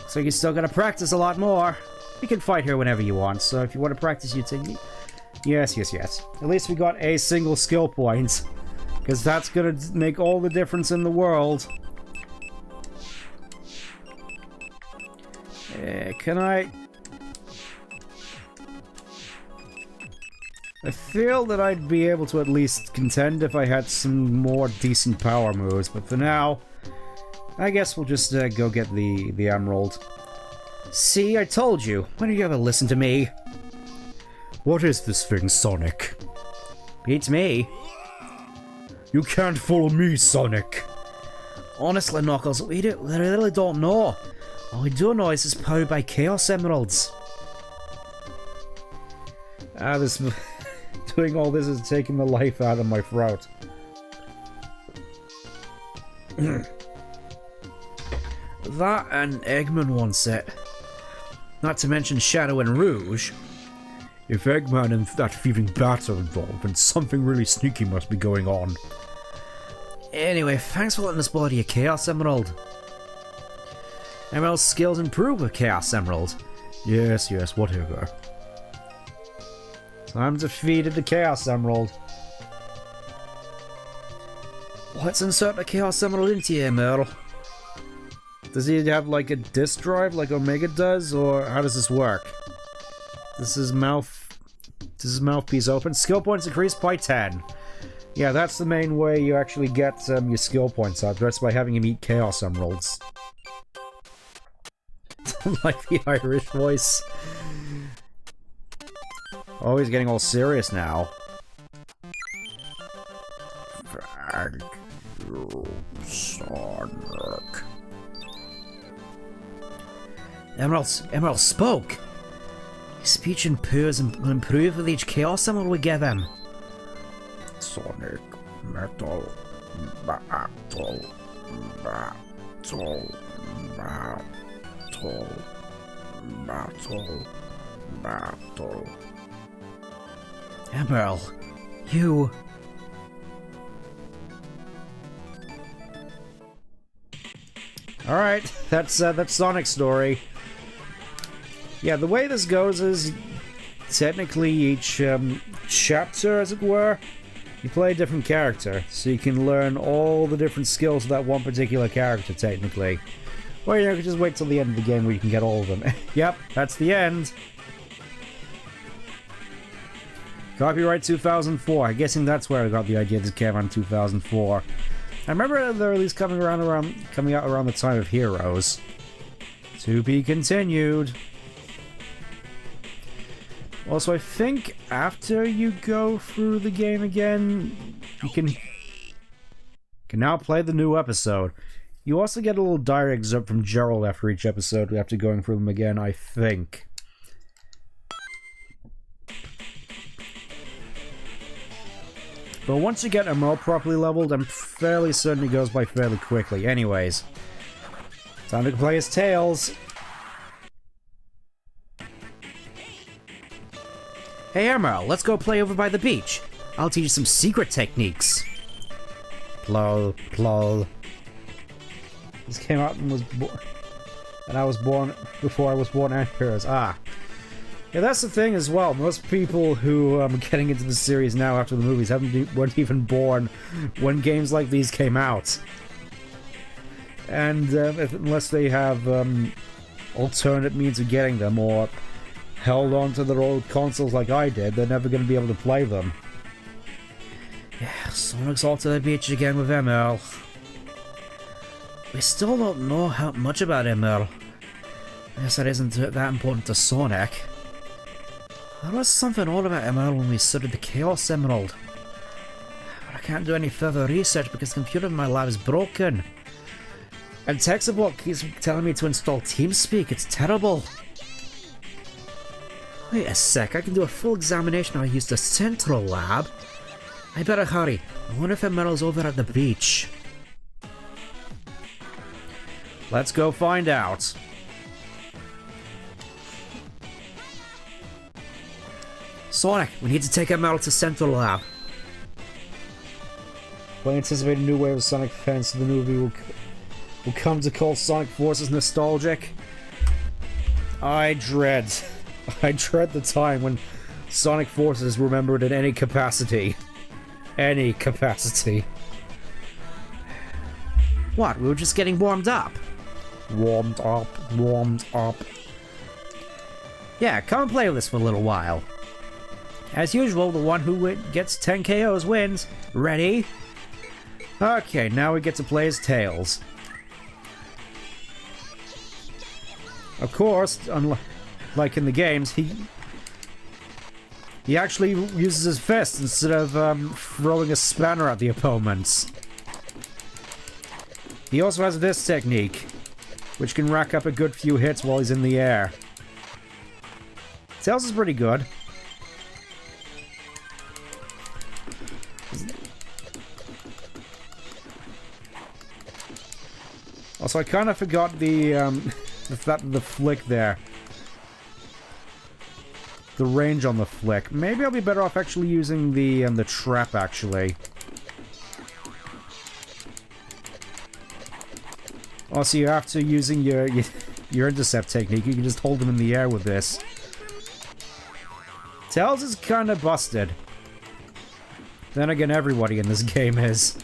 So you're still gonna practice a lot more. You can fight here whenever you want, so if you want to practice your technique... Yes, yes, yes. At least we got a single skill point. Because that's gonna make all the difference in the world. Can I feel that I'd be able to at least contend if I had some more decent power moves, but for now, I guess we'll just go get the emerald. See, I told you. When did you ever listen to me? What is this thing, Sonic? Beats me. You can't fool me, Sonic. Honestly, Knuckles, we really don't know. All we do know is it's powered by Chaos Emeralds. This doing all this is taking the life out of my throat. That and Eggman wants it. Not to mention Shadow and Rouge. If Eggman and that thieving bat are involved, then something really sneaky must be going on. Anyway, thanks for letting us borrow your Chaos Emerald. Emerald's skills improve with Chaos Emerald. Yes, yes, whatever. Time to feed it the Chaos Emerald. Let's insert the Chaos Emerald into you, Emerl. Does he have like a disk drive like Omega does, or how does this work? This is mouthpiece open. Skill points increased by 10. Yeah, that's the main way you actually get your skill points up. That's by having him eat Chaos Emeralds. Like the Irish voice. Oh, he's getting all serious now. Thank you, Sonic. Emerald spoke. His speech and purrs will improve with each Chaos Emerald we give him. Sonic, metal, battle, battle, battle, battle, battle. Emerl, you... Alright, that's Sonic's story. Yeah, the way this goes is technically each chapter, as it were, you play a different character, so you can learn all the different skills of that one particular character, technically. Or you know, you can just wait till the end of the game where you can get all of them. Yep, that's the end. Copyright 2004. I'm guessing that's where I got the idea this came around 2004. I remember they're at least coming out around the time of Heroes. To be continued. Also, I think after you go through the game again, you can now play the new episode. You also get a little diary excerpt from Gerald after each episode after going through them again, I think. But once you get Emerl properly leveled, I'm fairly certain he goes by fairly quickly. Anyways, time to play as Tails. Hey Emerl, let's go play over by the beach. I'll teach you some secret techniques. Plol, plol. This came out and I was born before I was born and Heroes. Ah. Yeah, that's the thing as well. Most people who are getting into the series now after the movies weren't even born when games like these came out. And unless they have alternate means of getting them or held on to their old consoles like I did, they're never going to be able to play them. Yeah, Sonic's all to the beach again with Emerl. We still don't know how much about Emerl. I guess that isn't that important to Sonic. There was something odd about Emerl when we studied the Chaos Emerald. But I can't do any further research because the computer in my lab is broken. And Texablock keeps telling me to install TeamSpeak, it's terrible. Wait a sec, I can do a full examination if I use the central lab. I better hurry. I wonder if Emerl's over at the beach. Let's go find out. Sonic, we need to take Emerl to Central Lab. Well, anticipate a new wave of Sonic fans to the movie will come to call Sonic Forces nostalgic. I dread the time when Sonic Forces is remembered in any capacity. Any capacity. What, we were just getting warmed up? Warmed up. Yeah, come and play with us for a little while. As usual, the one who gets 10 KOs wins. Ready? Okay, now we get to play as Tails. Of course, unlike in the games, he actually uses his fist instead of throwing a spanner at the opponents. He also has this technique, which can rack up a good few hits while he's in the air. Tails is pretty good. Also, I kind of forgot the flick there. The range on the flick. Maybe I'll be better off actually using the trap, actually. Also, you after using your intercept technique, you can just hold them in the air with this. Tails is kind of busted. Then again, everybody in this game is.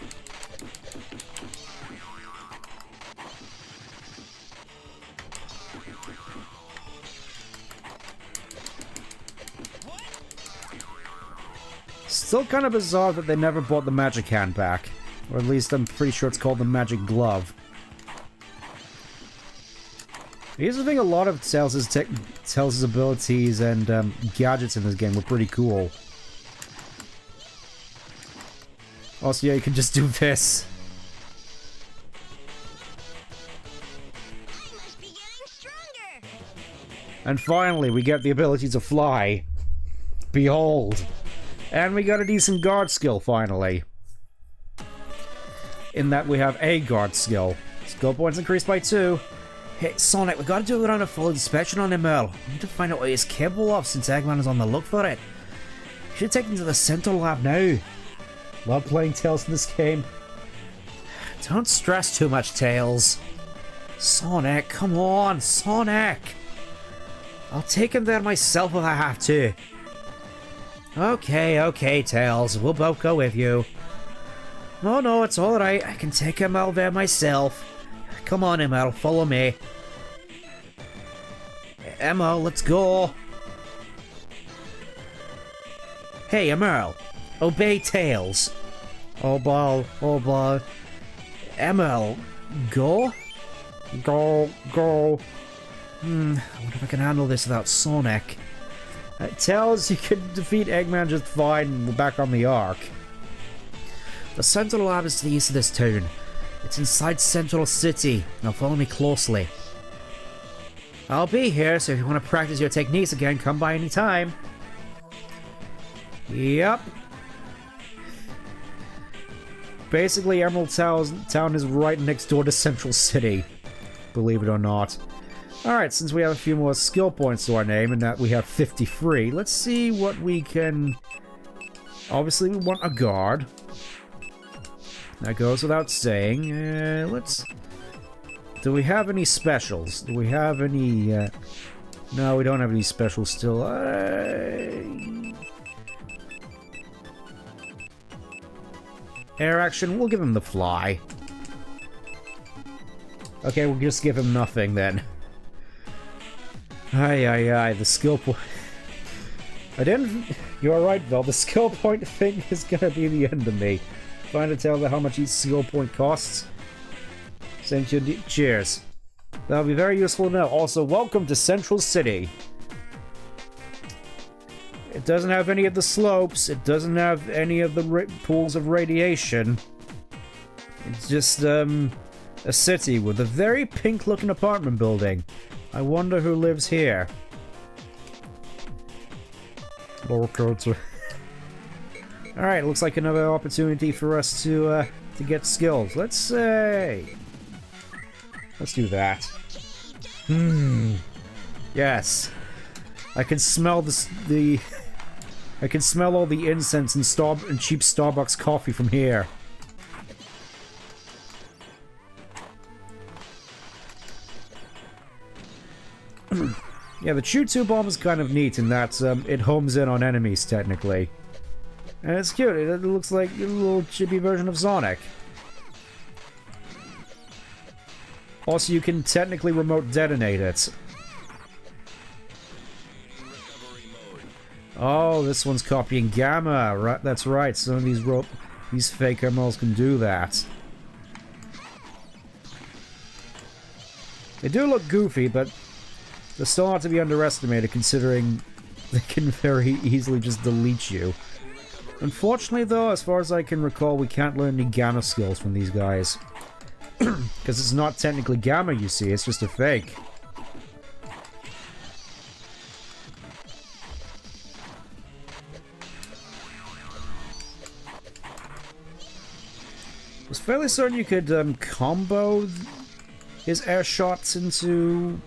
Still kind of bizarre that they never brought the magic hand back. Or at least I'm pretty sure it's called the magic glove. Here's the thing, a lot of Tails' abilities and gadgets in this game were pretty cool. Also, yeah, you can just do this. And finally, we get the ability to fly. Behold. And we got a decent guard skill, finally. In that we have a guard skill. Skill points increased by 2. Hey, Sonic, we gotta do around a full inspection on Emerl. We need to find out what he's capable of since Eggman is on the look for it. We should take him to the Central Lab now. Love playing Tails in this game. Don't stress too much, Tails. Sonic, come on, Sonic! I'll take him there myself if I have to. Okay, Tails. We'll both go with you. No, it's alright. I can take Emerl there myself. Come on, Emerl, follow me. Emerl, let's go. Hey, Emerl. Obey Tails. Oh, ball. Oh, ball. Emerl. Go? Go, go. I wonder if I can handle this without Sonic. Tails, you can defeat Eggman just fine and we're back on the Ark. The Central Lab is to the east of this town. It's inside Central City. Now follow me closely. I'll be here, so if you want to practice your techniques again, come by any time. Yep. Basically, Emerald Town is right next door to Central City. Believe it or not. Alright, since we have a few more skill points to our name, and that we have 53, let's see what we can... Obviously, we want a guard. That goes without saying. Let's... Do we have any specials? Do we have any... No, we don't have any specials still. Air action, we'll give him the fly. Okay, we'll just give him nothing then. Aye, the skill point... I didn't... You're right, Bill. The skill point thing is gonna be the end of me. Trying to tell them how much each skill point costs. Send you cheers. That'll be very useful to know. Also, welcome to Central City. It doesn't have any of the slopes. It doesn't have any of the pools of radiation. It's just, a city with a very pink-looking apartment building. I wonder who lives here. Alright, looks like another opportunity for us to get skills. Let's do that. Yes. I can smell I can smell all the incense and cheap Starbucks coffee from here. Yeah, the Choo-Choo Bomb is kind of neat in that it homes in on enemies, technically. And it's cute. It looks like a little chibi version of Sonic. Also, you can technically remote detonate it. Oh, this one's copying Gamma. Right, that's right. Some of these fake Emeralds can do that. They do look goofy, but they're still not to be underestimated, considering they can very easily just delete you. Unfortunately, though, as far as I can recall, we can't learn any Gamma skills from these guys. Because it's not technically Gamma, you see, it's just a fake. I was fairly certain you could combo his air shots into...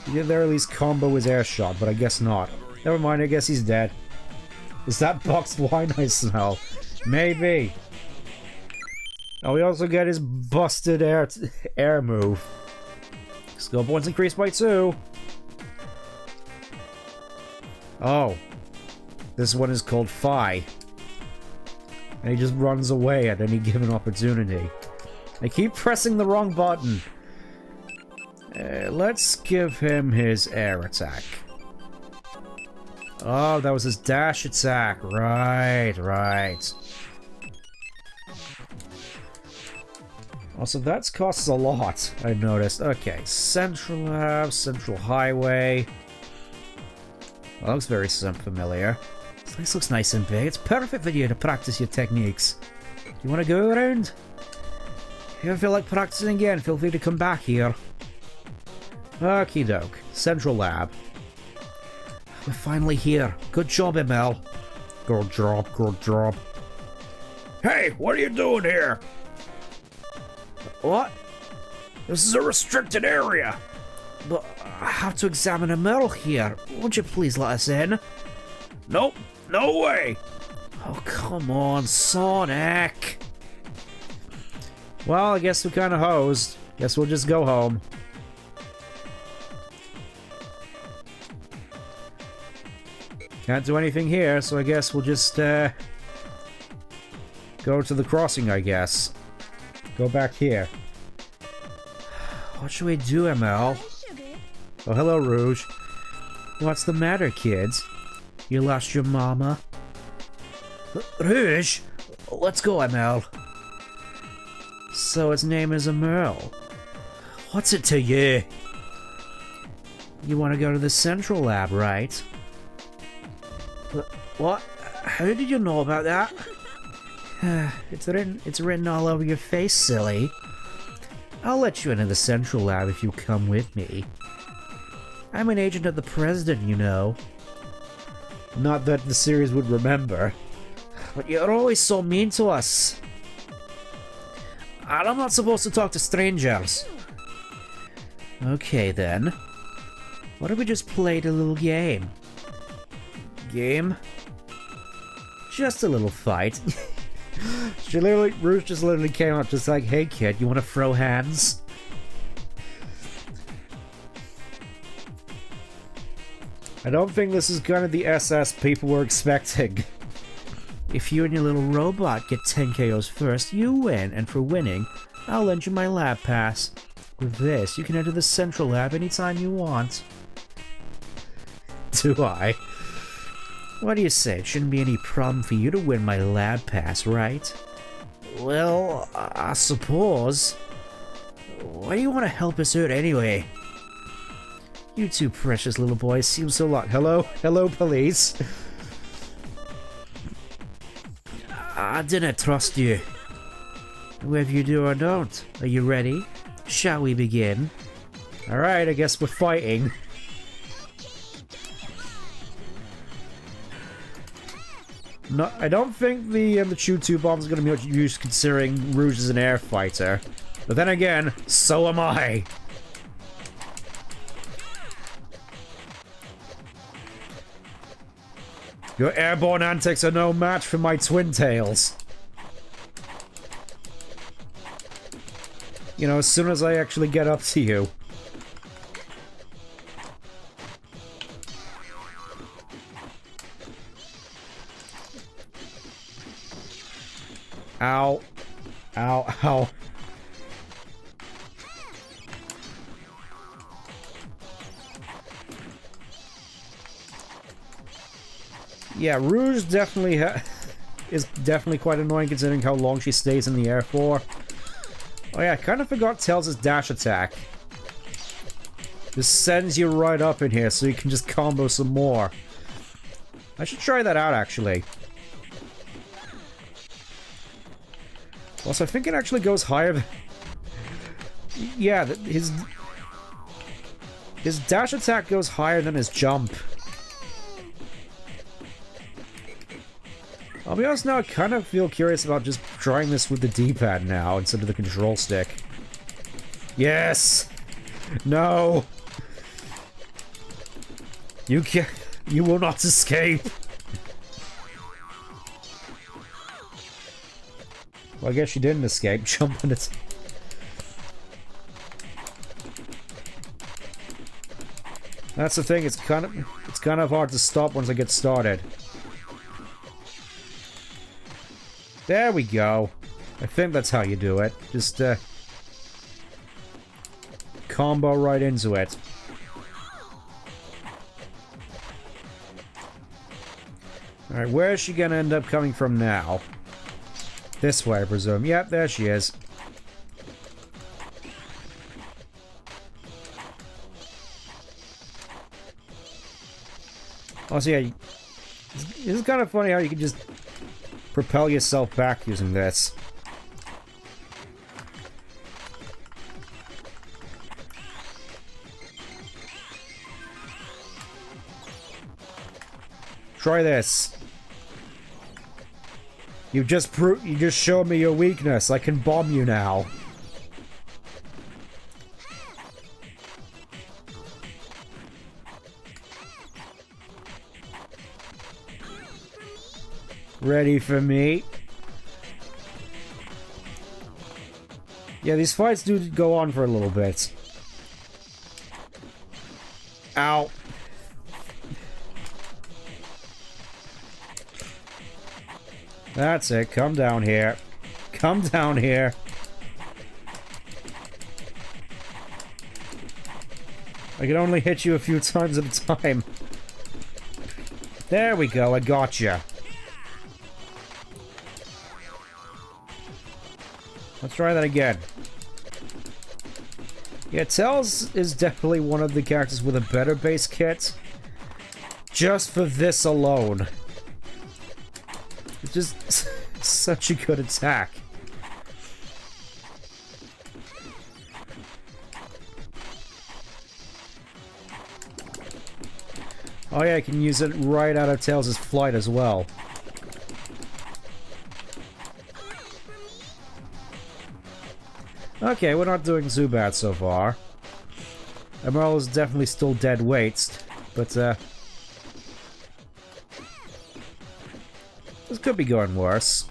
You could at least combo his air shot, but I guess not. Never mind, I guess he's dead. Is that boxed wine I smell? Maybe. Oh, we also get his busted air move. Skill points increased by 2. Oh. This one is called Phi. And he just runs away at any given opportunity. I keep pressing the wrong button. Let's give him his air attack. Oh, that was his dash attack. Right. Also, that costs a lot, I noticed. Okay, Central Lab, Central Highway. That looks very familiar. This place looks nice and big. It's perfect for you to practice your techniques. You want to go around? If you ever feel like practicing again, feel free to come back here. Okie doke. Central Lab. We're finally here. Good job, Emerl. Good job. Hey, what are you doing here? What? This is a restricted area. But I have to examine Emerl here. Won't you please let us in? Nope, no way. Oh, come on, Sonic. Well, I guess we're kind of hosed. Guess we'll just go home. Can't do anything here, so I guess we'll just, go to the crossing, I guess. Go back here. What should we do, Emerl? Oh, hello, Rouge. What's the matter, kids? You lost your mama? Rouge? Let's go, Emerl. So its name is Emerl. What's it to you? You want to go to the central lab, right? What? How did you know about that? It's written all over your face, silly. I'll let you into the central lab if you come with me. I'm an agent of the president, you know. Not that the series would remember. But you're always so mean to us. And I'm not supposed to talk to strangers. Okay then. What if we just played a little game? Game? Just a little fight. Rouge just literally came up just like, hey kid, you wanna throw hands? I don't think this is kind of the SS people were expecting. If you and your little robot get 10 KOs first, you win, and for winning, I'll lend you my lab pass. With this, you can enter the central lab anytime you want. Do I? What do you say? It shouldn't be any problem for you to win my lab pass, right? Well, I suppose. Why do you want to help us out anyway? You two precious little boys seem so locked. Hello? Hello, police. I didn't trust you. Whether you do or don't. Are you ready? Shall we begin? Alright, I guess we're fighting. No, I don't think the Choo-2 bomb is going to be much use considering Rouge is an air fighter. But then again, so am I. Your airborne antics are no match for my twin tails. You know, as soon as I actually get up to you. Ow. Ow, ow. Yeah, Rouge definitely is definitely quite annoying considering how long she stays in the air for. Oh yeah, I kind of forgot Tails' dash attack. Just sends you right up in here so you can just combo some more. I should try that out actually. Also, I think it actually goes higher than... Yeah, his dash attack goes higher than his jump. I'll be honest now, I kind of feel curious about just trying this with the D-pad now instead of the control stick. Yes! No! You can't... You will not escape! Well, I guess she didn't escape, jumping it. That's the thing, it's kind of hard to stop once I get started. There we go. I think that's how you do it. Just, combo right into it. Alright, where is she gonna end up coming from now? This way, I presume. Yep, there she is. Also, yeah, this is kind of funny how you can just propel yourself back using this. Try this. You just showed me your weakness. I can bomb you now. Ready for me? Yeah, these fights do go on for a little bit. Ow. That's it. Come down here. Come down here. I can only hit you a few times at a time. There we go, I gotcha. Let's try that again. Yeah, Tails is definitely one of the characters with a better base kit. Just for this alone. It's just such a good attack. Oh yeah, I can use it right out of Tails' flight as well. Okay, we're not doing too bad so far. Emerl is definitely still dead weight, but this could be going worse.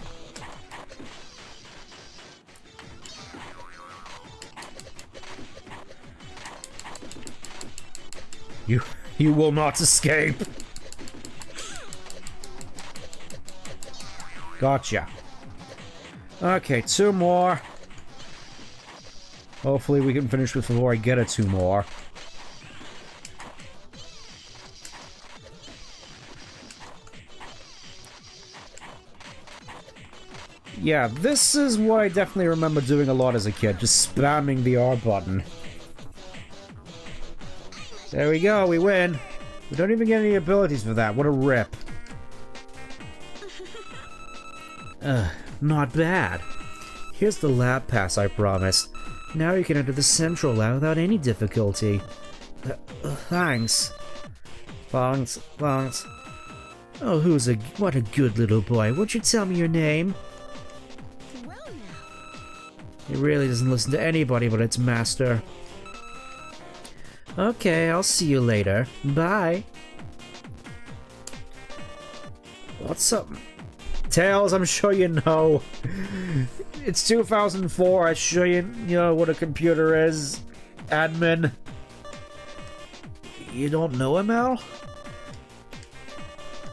You will not escape. Gotcha. Okay, 2 more. Hopefully we can finish before I get 2 more. Yeah, this is what I definitely remember doing a lot as a kid, just spamming the R button. There we go, we win. We don't even get any abilities for that, what a rip. Not bad. Here's the lab pass I promised. Now you can enter the central lab without any difficulty. Thanks. Thanks. Oh, what a good little boy. Would you tell me your name? He really doesn't listen to anybody but its master. Okay, I'll see you later. Bye. What's up? Tails, I'm sure you know. It's 2004, I'm sure you know what a computer is. Admin. You don't know Emerl?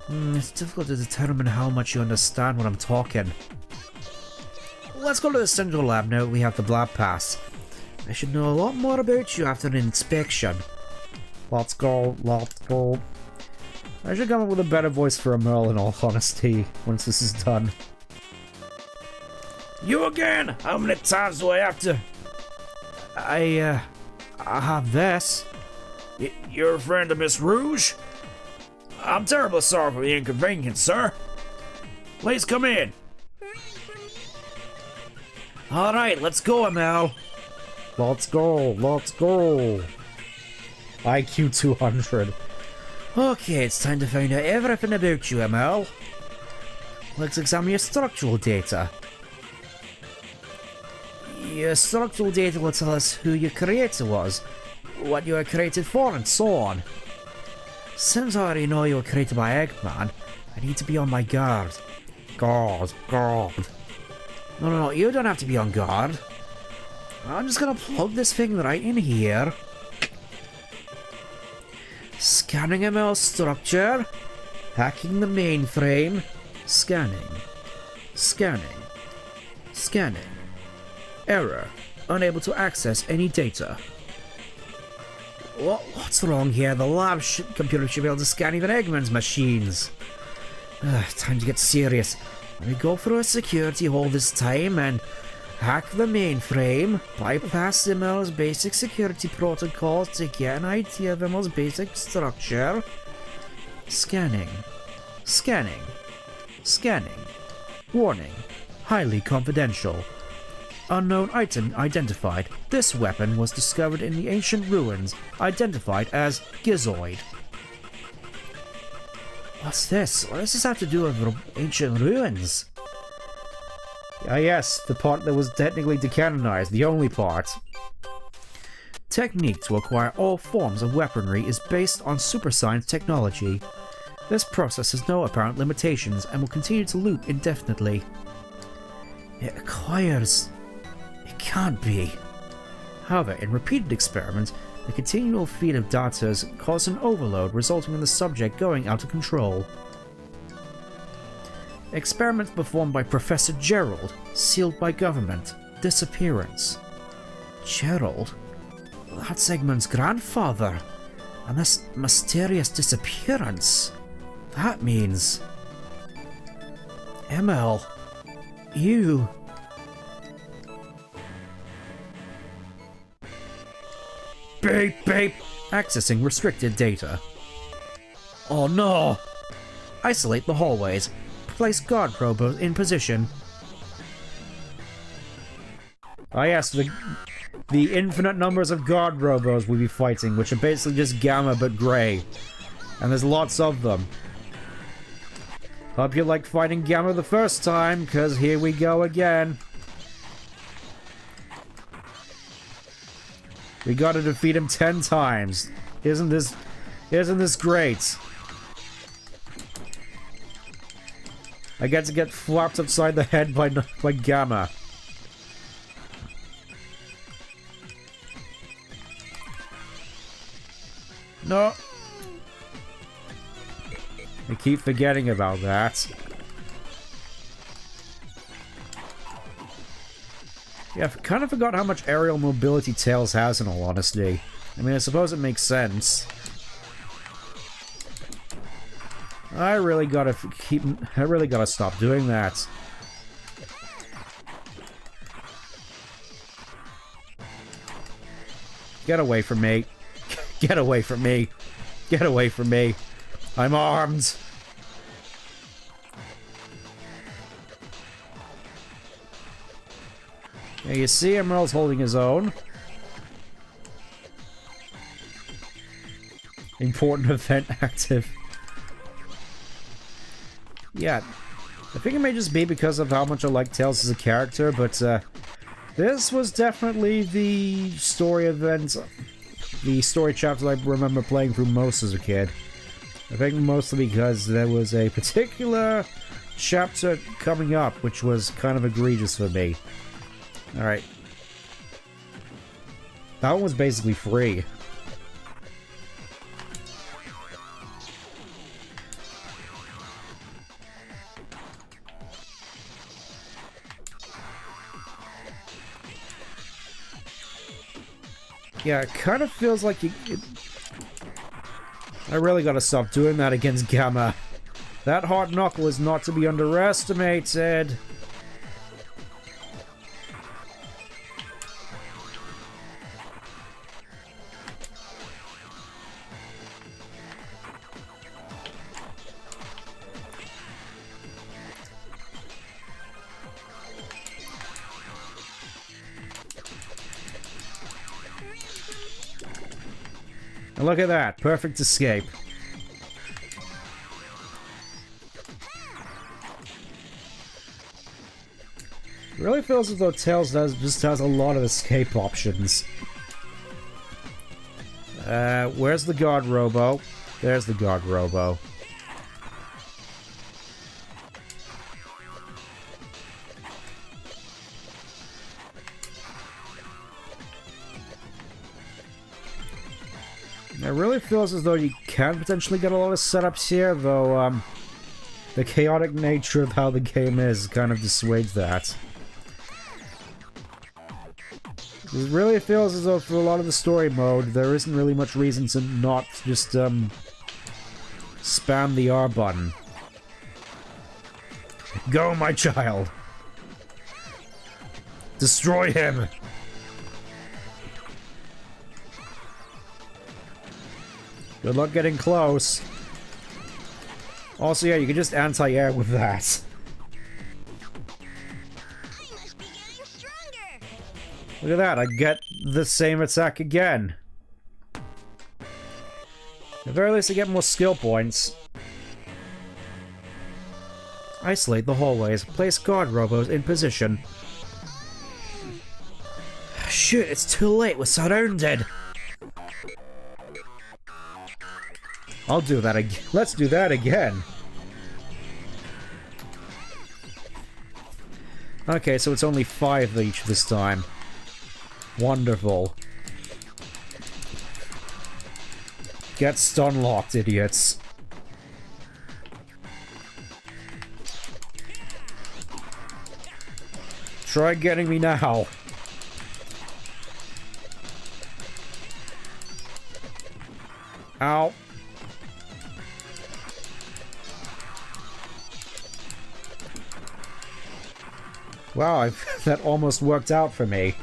It's difficult to determine how much you understand when I'm talking. Let's go to the central lab now that we have the lab pass. I should know a lot more about you after an inspection. Let's go. I should come up with a better voice for Emerl in all honesty, once this is done. You again! How many times do I have to... I have this. You're a friend of Miss Rouge? I'm terribly sorry for the inconvenience, sir. Please come in. Alright, let's go, Emerl. Let's go. IQ 200. Okay, it's time to find out everything about you, Emerl. Let's examine your structural data. Your structural data will tell us who your creator was, what you were created for, and so on. Since I already know you were created by Eggman, I need to be on my guard. Guard. No, you don't have to be on guard. I'm just gonna plug this thing right in here. Scanning ML structure. Hacking the mainframe. Scanning. Error. Unable to access any data. What's wrong here? The lab computer should be able to scan even Eggman's machines. Time to get serious. Let me go through a security hole this time and hack the mainframe, bypass Emerl's basic security protocols to get an idea of Emerl's basic structure. Scanning. Warning. Highly confidential. Unknown item identified. This weapon was discovered in the ancient ruins, identified as Gizoid. What's this? What does this have to do with ancient ruins? Ah yes, the part that was technically decanonized, the only part. Technique to acquire all forms of weaponry is based on super science technology. This process has no apparent limitations and will continue to loop indefinitely. It acquires... It can't be. However, in repeated experiments, the continual feed of data has caused an overload, resulting in the subject going out of control. Experiments performed by Professor Gerald, sealed by government. Disappearance. Gerald? That's Eggman's grandfather. And this mysterious disappearance. That means... Emerl, you... Beep, beep. Accessing restricted data. Oh no! Isolate the hallways. Place guard probos in position. Oh yes, the infinite numbers of guard robos we'll be fighting, which are basically just Gamma but grey. And there's lots of them. Hope you liked fighting Gamma the first time, because here we go again. We gotta defeat him 10 times. Isn't this great? I get to get flapped upside the head by Gamma. No. I keep forgetting about that. Yeah, I kind of forgot how much aerial mobility Tails has, in all honesty. I mean, I suppose it makes sense. I really gotta stop doing that. Get away from me. Get away from me. Get away from me. I'm armed. Yeah, you see Emerl's holding his own. Important event active. Yeah, I think it may just be because of how much I like Tails as a character, but this was definitely the story event, the story chapter I remember playing through most as a kid. I think mostly because there was a particular chapter coming up which was kind of egregious for me. Alright. That one was basically free. Yeah, it kind of feels like I really gotta stop doing that against Gamma. That hard knuckle is not to be underestimated. And look at that, perfect escape. It really feels as though Tails just has a lot of escape options. Where's the guard robo? There's the guard robo. It really feels as though you can potentially get a lot of setups here, though the chaotic nature of how the game is kind of dissuades that. It really feels as though for a lot of the story mode, there isn't really much reason to not just spam the R button. Go, my child! Destroy him! Good luck getting close. Also, yeah, you can just anti-air with that. Look at that, I get the same attack again. At the very least, I get more skill points. Isolate the hallways. Place guard robos in position. Shit, it's too late, we're surrounded. I'll do that again. Let's do that again. Okay, so it's only 5 each this time. Wonderful. Get stun locked, idiots. Try getting me now. Ow. Wow, that almost worked out for me.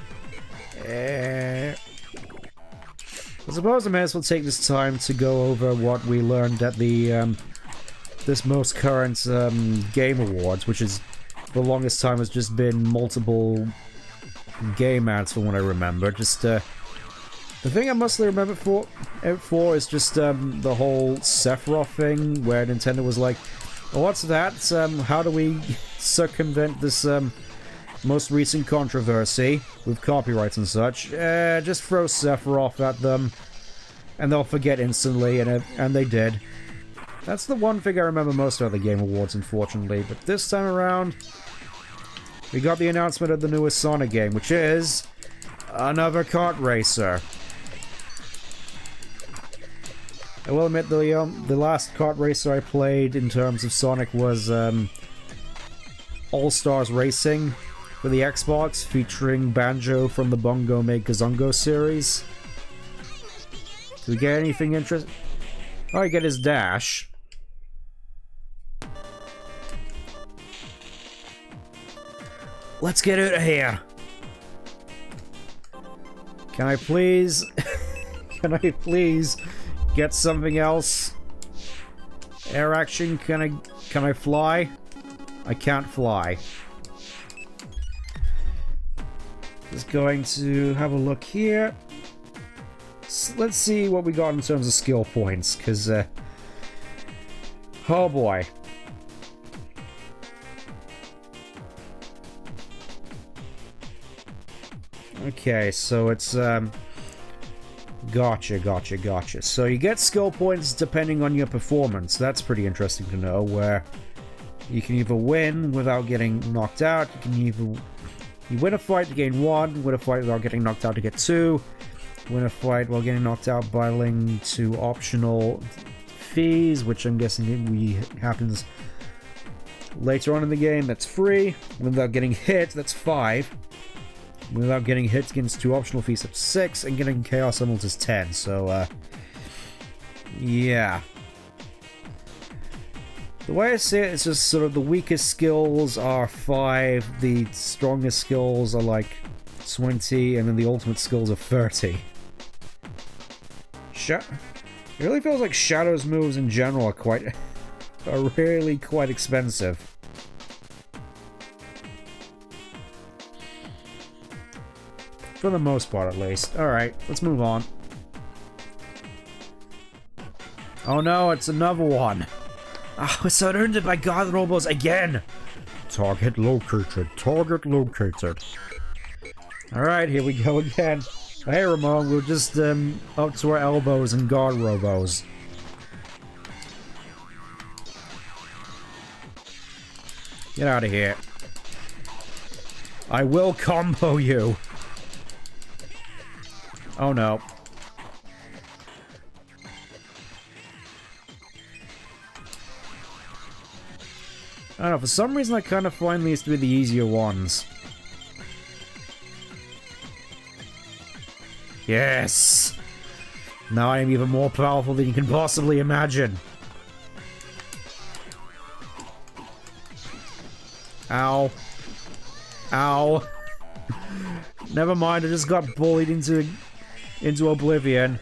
I suppose I may as well take this time to go over what we learned at the this most current Game Awards, which is the longest time has just been multiple game ads from what I remember. Just the thing I mostly remember it for is just the whole Sephiroth thing, where Nintendo was like, oh, what's that? How do we circumvent this most recent controversy with copyrights and such? Just throw Sephiroth at them, and they'll forget instantly, and they did. That's the one thing I remember most about the Game Awards, unfortunately. But this time around, we got the announcement of the newest Sonic game, which is another kart racer. I will admit, the last kart racer I played in terms of Sonic was All-Stars Racing for the Xbox, featuring Banjo from the Bongo Make Gazongo series. Do we get anything interesting? Oh, I get his dash. Let's get out of here. Can I please... Can I please get something else? Air action, can I fly? I can't fly. Just going to have a look here. Let's see what we got in terms of skill points, because, oh boy. Okay, so it's, Gotcha. So you get skill points depending on your performance. That's pretty interesting to know, where you can either win without getting knocked out, you win a fight to gain 1, win a fight without getting knocked out to get 2, win a fight while getting knocked out by linking to optional fees, which I'm guessing happens later on in the game. That's free. Without getting hit, that's 5. Without getting hit against 2 optional fees, that's 6, and getting Chaos Emeralds is 10, so, yeah. The way I see it, it's just sort of the weakest skills are 5, the strongest skills are like 20, and then the ultimate skills are 30. It really feels like Shadow's moves in general are really quite expensive. For the most part, at least. Alright, let's move on. Oh no, it's another one. Oh, we're surrounded by God Robos again! Target located. Target located. Alright, here we go again. Hey Ramon, we're just up to our elbows in guard robos. Get out of here. I will combo you. Oh no. I don't know, for some reason I kind of find these to be the easier ones. Yes! Now I am even more powerful than you can possibly imagine. Ow. Ow. Never mind, I just got bullied into oblivion.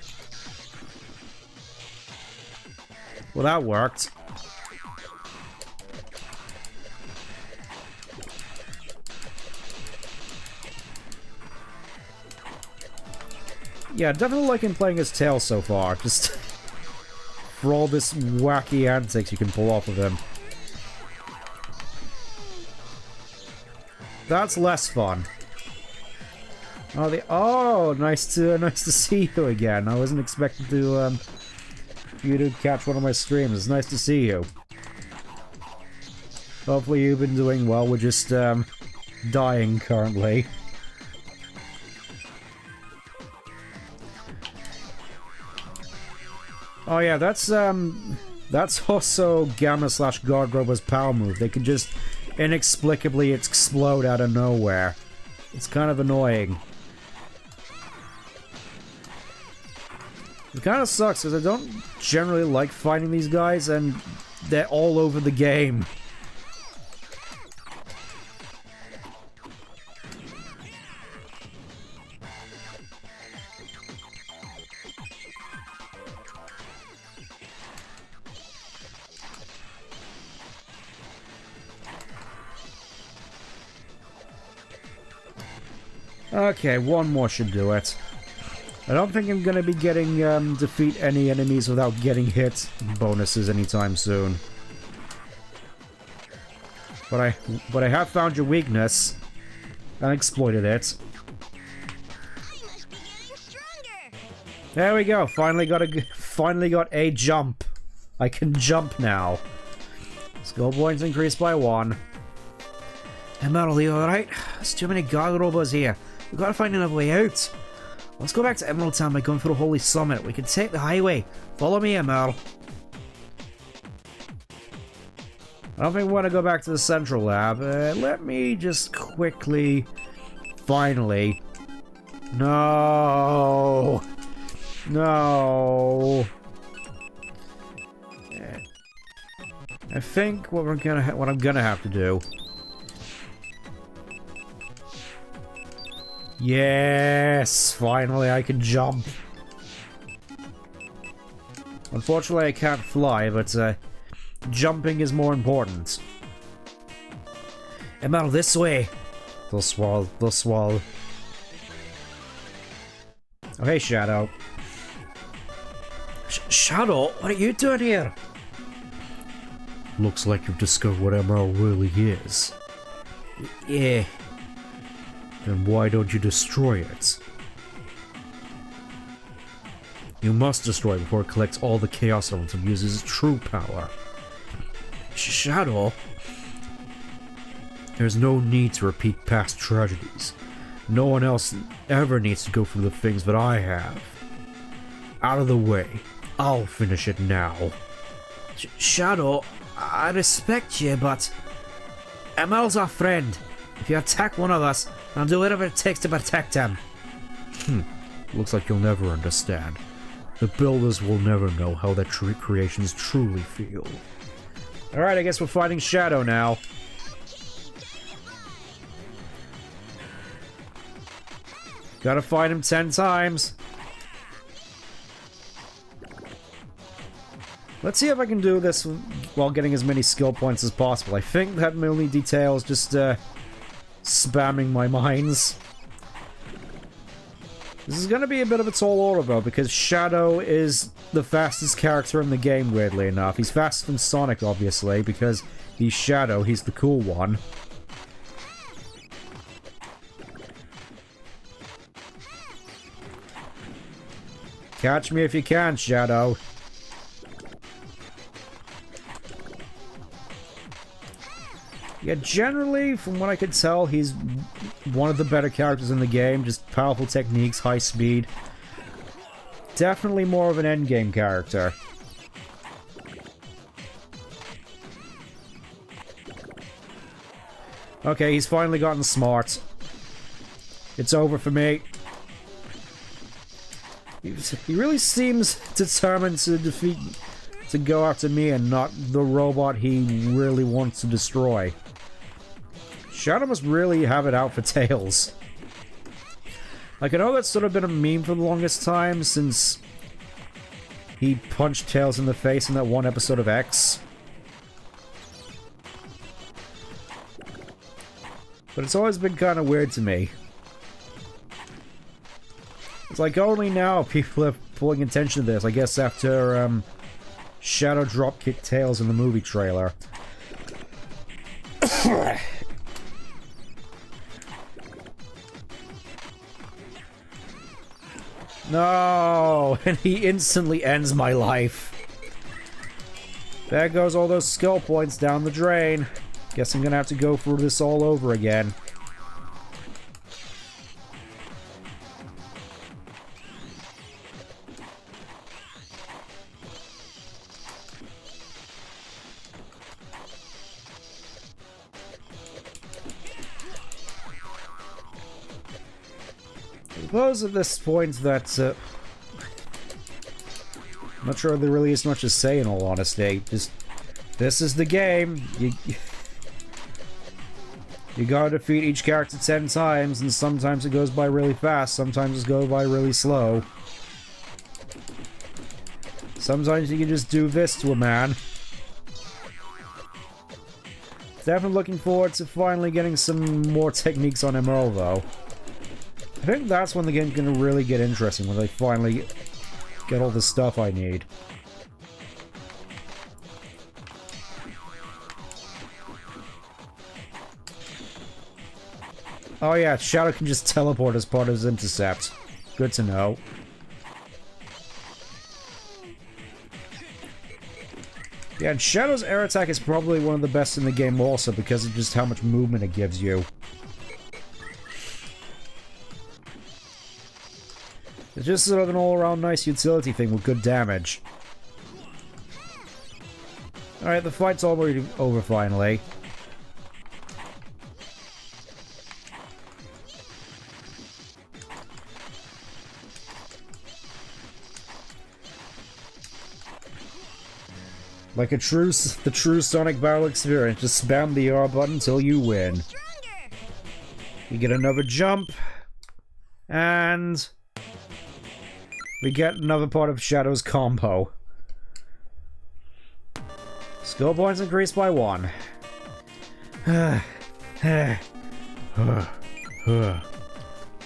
Well, that worked. Yeah, definitely liking playing as Tails so far. Just for all this wacky antics you can pull off of him. That's less fun. Oh, nice to see you again. I wasn't expecting to you to catch one of my streams. It's nice to see you. Hopefully you've been doing well. We're just dying currently. Oh yeah, that's also Gamma/God Robo's power move. They can just inexplicably explode out of nowhere. It's kind of annoying. It kind of sucks because I don't generally like fighting these guys, and they're all over the game. Okay, one more should do it. I don't think I'm gonna be getting defeat any enemies without getting hit bonuses anytime soon. But I have found your weakness and exploited it. There we go. Finally got a jump. I can jump now. Skill points increased by 1. Emerl, you alright? There's too many guard robots here. We've got to find another way out. Let's go back to Emerald Town by going through the Holy Summit. We can take the highway. Follow me, Emerl. I don't think we want to go back to the central lab. Let me just quickly... Finally. No. No. I think what I'm gonna have to do. Yes, finally I can jump. Unfortunately, I can't fly, but jumping is more important. Emerl, this way. They'll swallow. They'll swallow. Oh, hey, Shadow. Shadow, what are you doing here? Looks like you've discovered what Emerl really is. Yeah. Then why don't you destroy it? You must destroy it before it collects all the Chaos Elements and uses its true power. Shadow? There's no need to repeat past tragedies. No one else ever needs to go through the things that I have. Out of the way. I'll finish it now. Shadow, I respect you, but Emerl's our friend. If you attack one of us, I'll do whatever it takes to protect him. Looks like you'll never understand. The builders will never know how their creations truly feel. Alright, I guess we're fighting Shadow now. Gotta fight him 10 times. Let's see if I can do this while getting as many skill points as possible. I think that mainly details just spamming my mines. This is gonna be a bit of a tall order though, because Shadow is the fastest character in the game, weirdly enough. He's faster than Sonic, obviously, because he's Shadow, he's the cool one. Catch me if you can, Shadow. Yeah, generally, from what I could tell, he's one of the better characters in the game. Just powerful techniques, high speed. Definitely more of an endgame character. Okay, he's finally gotten smart. It's over for me. He really seems determined to go after me and not the robot he really wants to destroy. Shadow must really have it out for Tails. Like, I know that's sort of been a meme for the longest time since he punched Tails in the face in that one episode of X. But it's always been kind of weird to me. It's like only now people are pulling attention to this, I guess after Shadow dropkicked Tails in the movie trailer. No! And he instantly ends my life. There goes all those skill points down the drain. Guess I'm gonna have to go through this all over again. I suppose at this point that, I'm not sure there really is much to say in all honesty. Just, this is the game. You gotta defeat each character 10 times, and sometimes it goes by really fast, sometimes it goes by really slow. Sometimes you can just do this to a man. Definitely looking forward to finally getting some more techniques on Emerl, though. I think that's when the game's gonna really get interesting, when they finally get all the stuff I need. Oh yeah, Shadow can just teleport as part of his intercept. Good to know. Yeah, and Shadow's air attack is probably one of the best in the game also because of just how much movement it gives you. It's just sort of an all-around nice utility thing with good damage. Alright, the fight's already over finally. Like the true Sonic battle experience, just spam the R button until you win. You get another jump, and we get another part of Shadow's combo. Skill points increased by 1.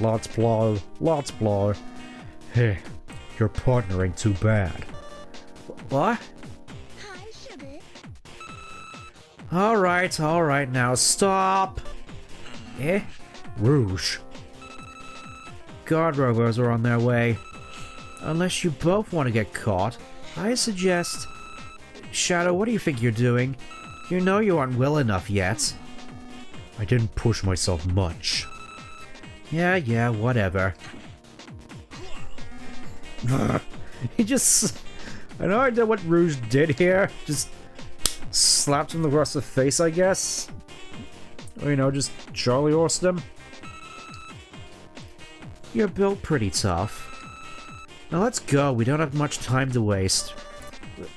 Lots blow, lots blow. Hey, you're partnering too bad. What? Alright, now stop! Eh? Rouge. Guard robots are on their way. Unless you both want to get caught, I suggest... Shadow, what do you think you're doing? You know you aren't well enough yet. I didn't push myself much. Yeah, whatever. He just... I know I did what Rouge did here. Just slapped him across the face, I guess. Or, you know, just Charlie horsed him. You're built pretty tough. Now let's go, we don't have much time to waste.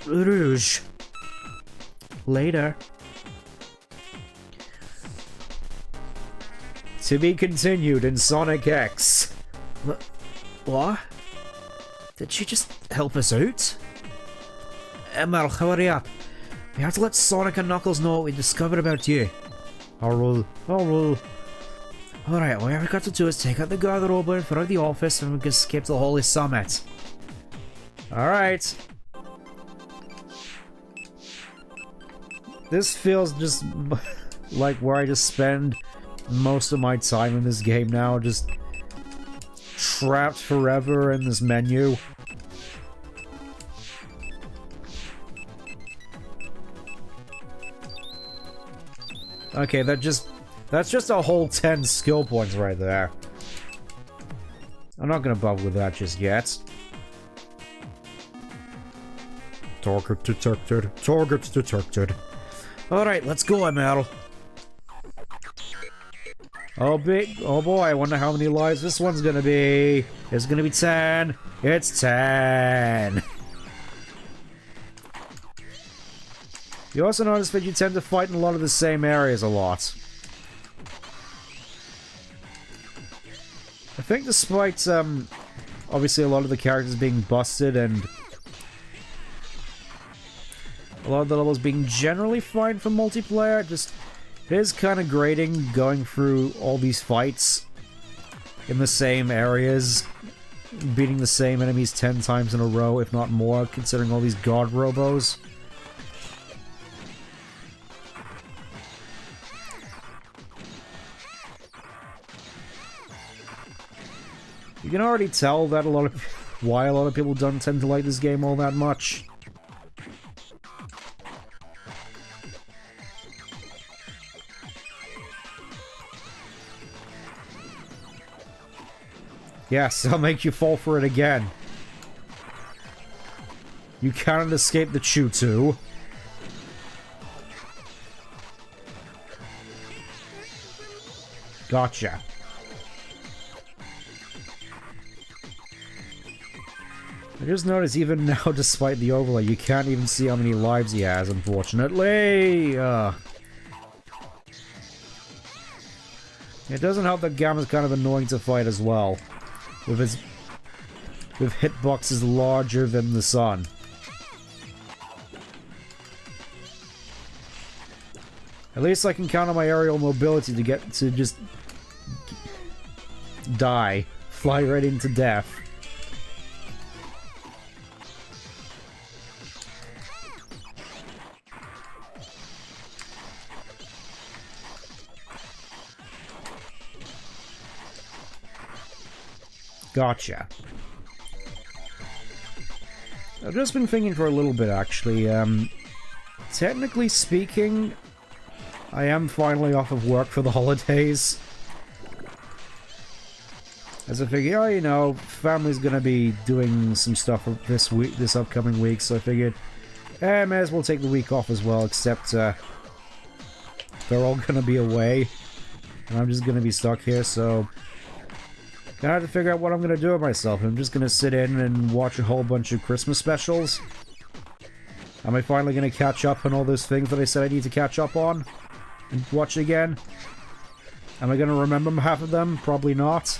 Rouge. Later. To be continued in Sonic X. What? Did she just help us out? Emerl, hurry up. We have to let Sonic and Knuckles know what we discovered about you. I'll roll. Alright, all we've got to do is take out the guard robot in front of the office and we can skip the Holy Summit. Alright. This feels just like where I just spend most of my time in this game now, just trapped forever in this menu. Okay, that's just a whole 10 skill points right there. I'm not gonna bother with that just yet. Target detected. Target detected. Alright, let's go, Emerl. Oh boy, I wonder how many lives this one's gonna be. It's gonna be 10. It's 10. You also notice that you tend to fight in a lot of the same areas a lot. I think despite, obviously a lot of the characters being busted and a lot of the levels being generally fine for multiplayer, it is kind of grating going through all these fights in the same areas, beating the same enemies 10 times in a row, if not more, considering all these guard robos. You can already tell that why a lot of people don't tend to like this game all that much. Yes, I'll make you fall for it again. You cannot escape the choo-choo. Gotcha. I just noticed even now, despite the overlay, you can't even see how many lives he has, unfortunately. It doesn't help that Gamma's kind of annoying to fight as well. With hitboxes larger than the sun. At least I can count on my aerial mobility to die. Fly right into death. Gotcha. I've just been thinking for a little bit, actually. Technically speaking, I am finally off of work for the holidays. As I figured, oh, you know, family's gonna be doing some stuff this upcoming week, so I figured, may as well take the week off as well, except, they're all gonna be away, and I'm just gonna be stuck here, so gonna have to figure out what I'm gonna do with myself. I'm just gonna sit in and watch a whole bunch of Christmas specials. Am I finally gonna catch up on all those things that I said I need to catch up on? And watch again? Am I gonna remember half of them? Probably not.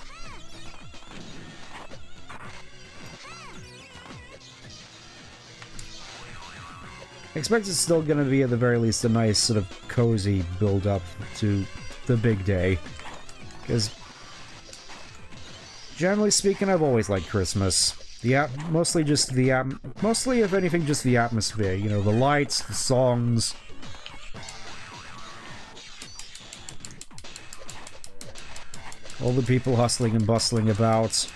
I expect it's still gonna be at the very least a nice sort of cozy build-up to the big day. Because generally speaking, I've always liked Christmas. Mostly if anything, just the atmosphere. You know, the lights, the songs. All the people hustling and bustling about.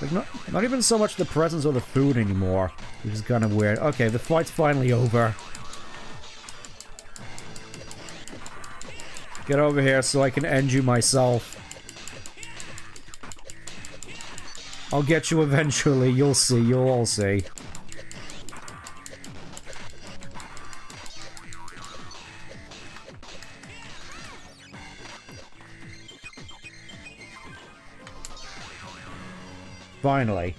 Like, not even so much the presents or the food anymore, which is kind of weird. Okay, the fight's finally over. Get over here so I can end you myself. I'll get you eventually, you'll see, you'll all see. Finally.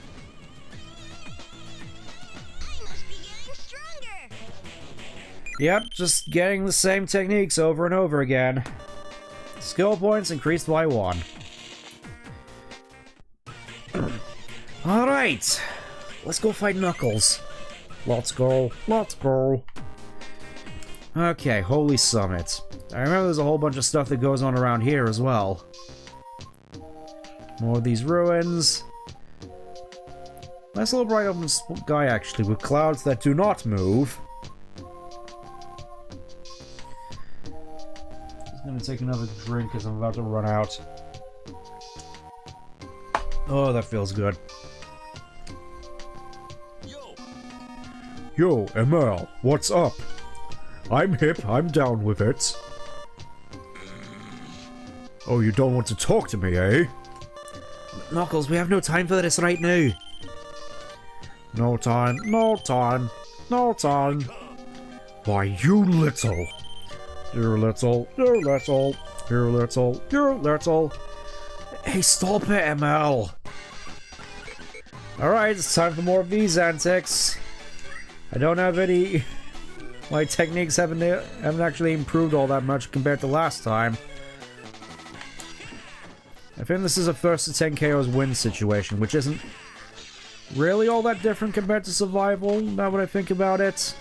Yep, just getting the same techniques over and over again. Skill points increased by 1. Alright. Let's go fight Knuckles. Let's go. Let's go. Okay, Holy Summit. I remember there's a whole bunch of stuff that goes on around here as well. More of these ruins. Nice little bright open sky, actually, with clouds that do not move. Just gonna take another drink because I'm about to run out. Oh, that feels good. Yo, Emerl, what's up? I'm hip, I'm down with it. Oh, you don't want to talk to me, eh? Knuckles, we have no time for this right now. No time, no time, no time. Why, you little. You're little, you're little, you're little, you're little. Hey, stop it, Emerl. Alright, it's time for more of these antics. I don't have any... My techniques haven't actually improved all that much compared to last time. I think this is a first to 10 KOs win situation, which isn't really all that different compared to survival, now that I think about it.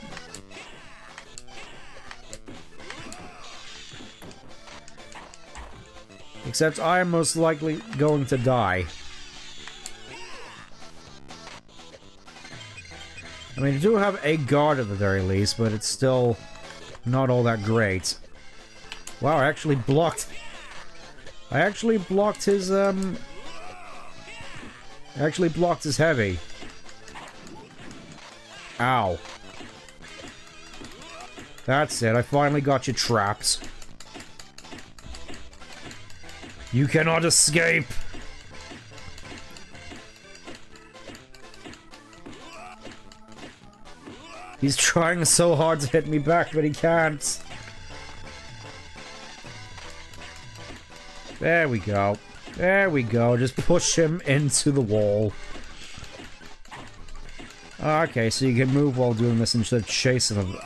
Except I am most likely going to die. I mean, I do have a guard at the very least, but it's still not all that great. Wow, I actually blocked... I actually blocked his, I actually blocked his heavy. Ow. That's it, I finally got you trapped. You cannot escape! He's trying so hard to hit me back, but he can't. There we go. There we go. Just push him into the wall. Okay, so you can move while doing this instead of chase him.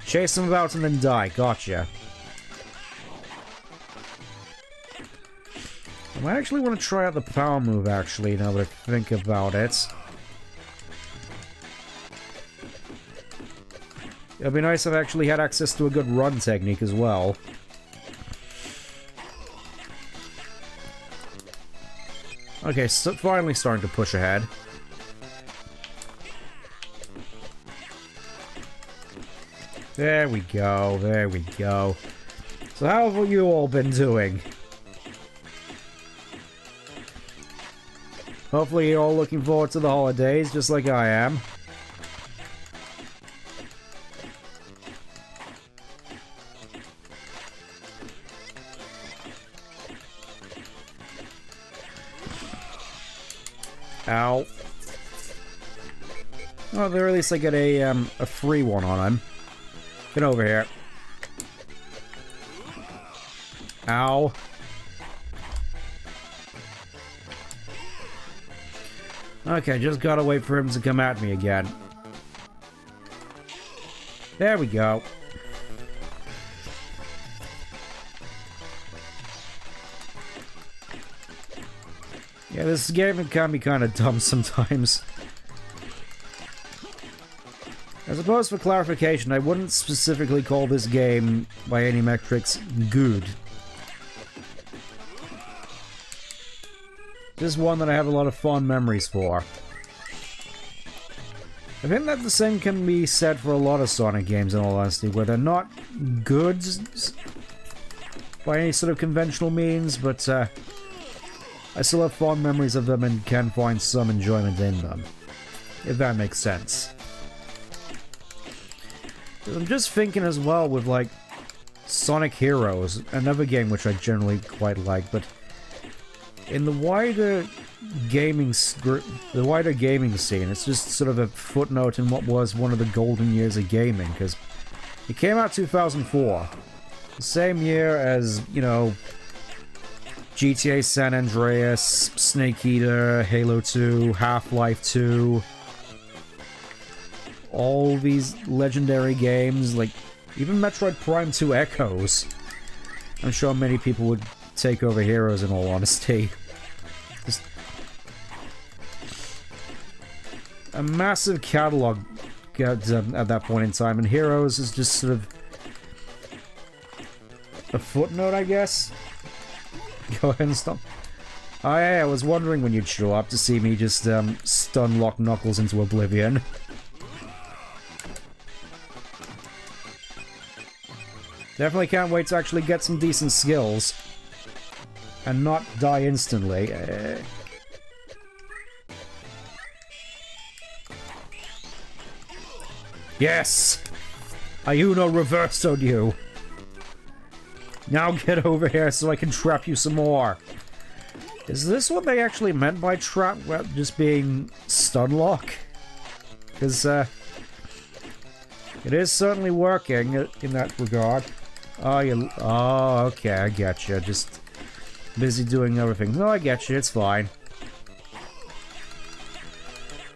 Chase him about and then die. Gotcha. I might actually want to try out the power move, actually, now that I think about it. It'd be nice if I actually had access to a good run technique as well. Okay, so finally starting to push ahead. There we go, there we go. So how have you all been doing? Hopefully you're all looking forward to the holidays, just like I am. Ow. Well, at the very least I get a free one on him. Get over here. Ow. Okay, just gotta wait for him to come at me again. There we go. Yeah, this game can be kind of dumb sometimes. I suppose for clarification, I wouldn't specifically call this game, by any metrics, good. This is one that I have a lot of fond memories for. I think that the same can be said for a lot of Sonic games, in all honesty, where they're not good by any sort of conventional means, but I still have fond memories of them and can find some enjoyment in them. If that makes sense. I'm just thinking as well with, like, Sonic Heroes, another game which I generally quite like, but in the wider gaming scene, it's just sort of a footnote in what was one of the golden years of gaming, because it came out 2004, the same year as, you know, GTA San Andreas, Snake Eater, Halo 2, Half-Life 2, all these legendary games, like even Metroid Prime 2 Echoes. I'm sure many people would take over Heroes in all honesty. Just a massive catalog at that point in time, and Heroes is just sort of a footnote, I guess. Go ahead and stop. Oh yeah, I was wondering when you'd show up to see me just stun lock Knuckles into oblivion. Definitely can't wait to actually get some decent skills. And not die instantly. Yes! Ayuno reversed on you! Now get over here so I can trap you some more. Is this what they actually meant by trap? Well, just being stun lock? Because, it is certainly working in that regard. Oh, oh, okay, I get you. Just busy doing everything. No, I get you. It's fine.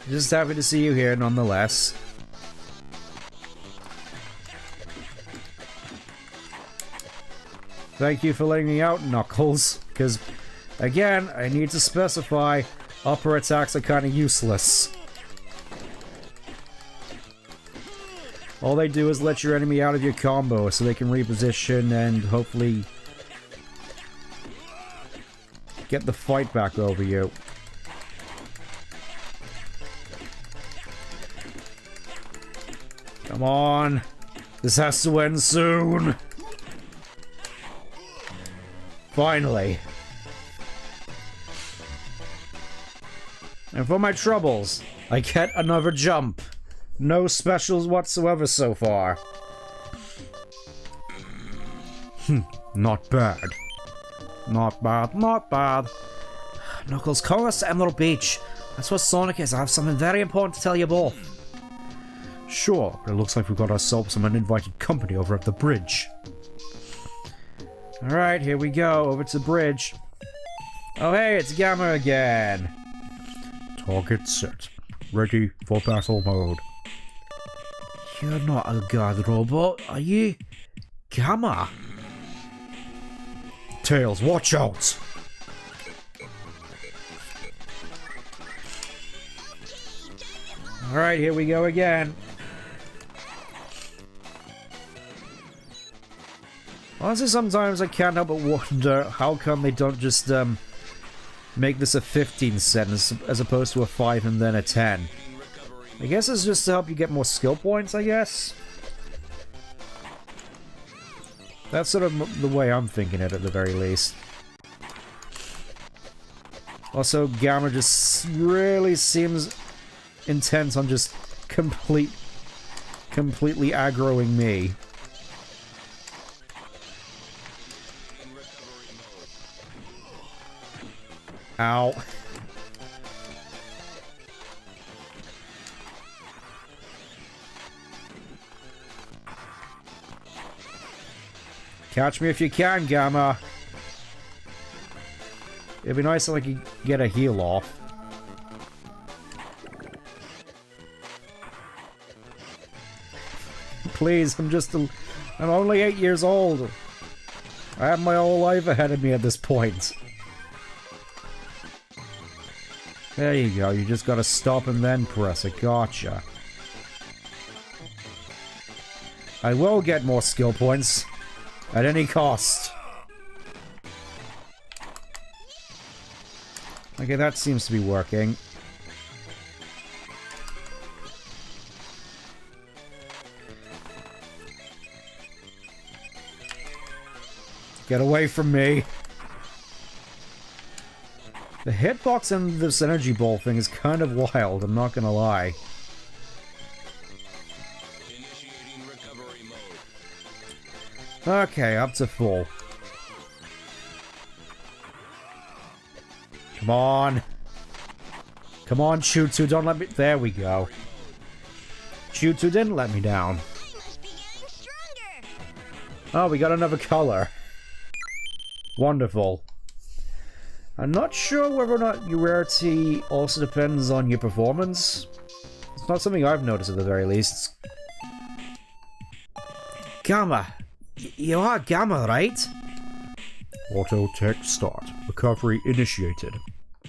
Just happy to see you here, nonetheless. Thank you for letting me out, Knuckles. Because, again, I need to specify, upper attacks are kind of useless. All they do is let your enemy out of your combo so they can reposition and hopefully get the fight back over you. Come on. This has to end soon. Finally. And for my troubles, I get another jump. No specials whatsoever so far. Not bad. Not bad, not bad. Knuckles, call us to Emerl Beach. That's where Sonic is. I have something very important to tell you both. Sure, but it looks like we've got ourselves some uninvited company over at the bridge. Alright, here we go, over to the bridge. Oh hey, it's Gamma again. Target set. Ready for battle mode. You're not a god robot, are you? Gamma? Tails, watch out! Alright, here we go again. Honestly, sometimes I can't help but wonder how come they don't just make this a 15 set as opposed to a 5 and then a 10. I guess it's just to help you get more skill points, I guess. That's sort of the way I'm thinking it, at the very least. Also, Gamma just really seems intent on just completely aggroing me. Ow. Catch me if you can, Gamma. It'd be nice if I could get a heal off. Please, I'm only 8 years old. I have my whole life ahead of me at this point. There you go, you just gotta stop and then press it. Gotcha. I will get more skill points. At any cost. Okay, that seems to be working. Get away from me. The hitbox and this energy ball thing is kind of wild, I'm not gonna lie. Okay, up to full. Come on. Come on, Choo-Choo, don't let me... There we go. Choo-Choo didn't let me down. Oh, we got another color. Wonderful. I'm not sure whether or not your rarity also depends on your performance. It's not something I've noticed at the very least. Gamma. You are Gamma, right? Auto tech start. Recovery initiated.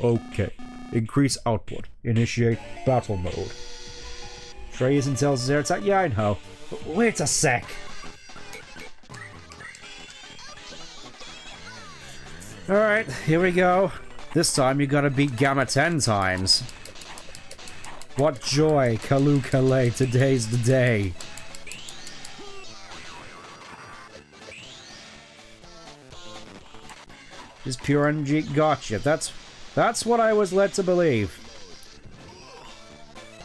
Okay. Increase output. Initiate battle mode. Trey isn't tells his air attack. Yeah, I know. Wait a sec. Alright, here we go. This time you gotta beat Gamma 10 times. What joy, Kalu Kale, today's the day. Just pure energy. Gotcha. That's what I was led to believe.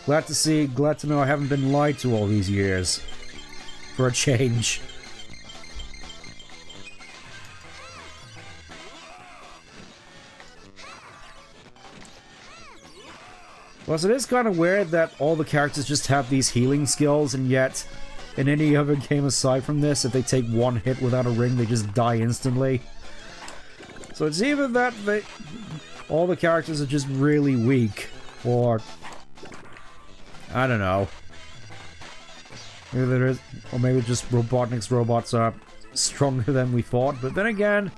Glad to know I haven't been lied to all these years. For a change. Plus, it is kind of weird that all the characters just have these healing skills, and yet, in any other game aside from this, if they take one hit without a ring, they just die instantly. So it's either that all the characters are just really weak, or... I don't know. Maybe there is... Or maybe just Robotnik's robots are stronger than we thought, but then again...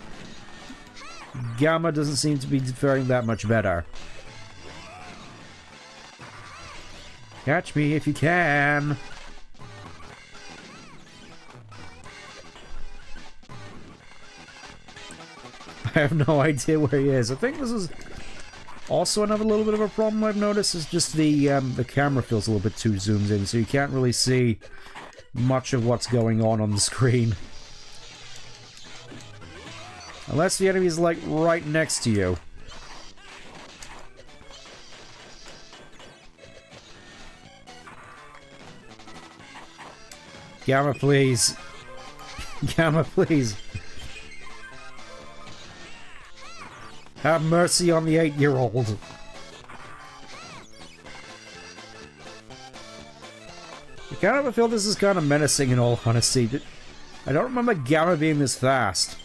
Gamma doesn't seem to be faring that much better. Catch me if you can! I have no idea where he is. I think this is also another little bit of a problem I've noticed, is just the camera feels a little bit too zoomed in, so you can't really see much of what's going on the screen. Unless the enemy's, like, right next to you. Gamma, please. Gamma, please. Have mercy on the 8-year-old. I kind of feel this is kind of menacing in all honesty. I don't remember Gamma being this fast.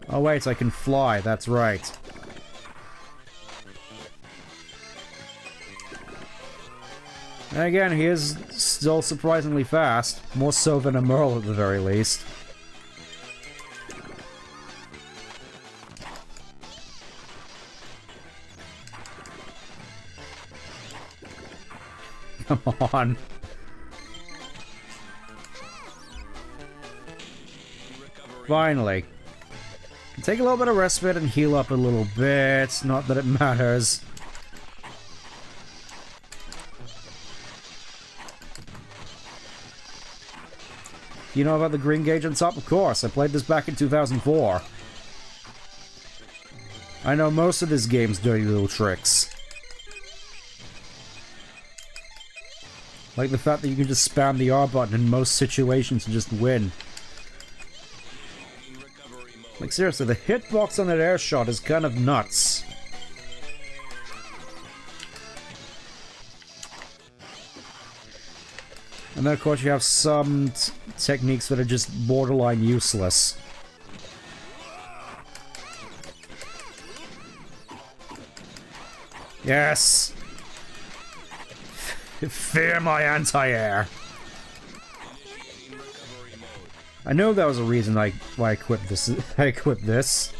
Oh wait, I can fly, that's right. And again, he is still surprisingly fast. More so than Emerl at the very least. Come on. Finally. Take a little bit of respite and heal up a little bit. Not that it matters. You know about the green gauge on top? Of course. I played this back in 2004. I know most of this game's dirty little tricks. Like the fact that you can just spam the R button in most situations and just win. Like seriously, the hitbox on that air shot is kind of nuts. And then of course you have some techniques that are just borderline useless. Yes! Fear my anti-air! I know that was a reason why I quit this. I quit this.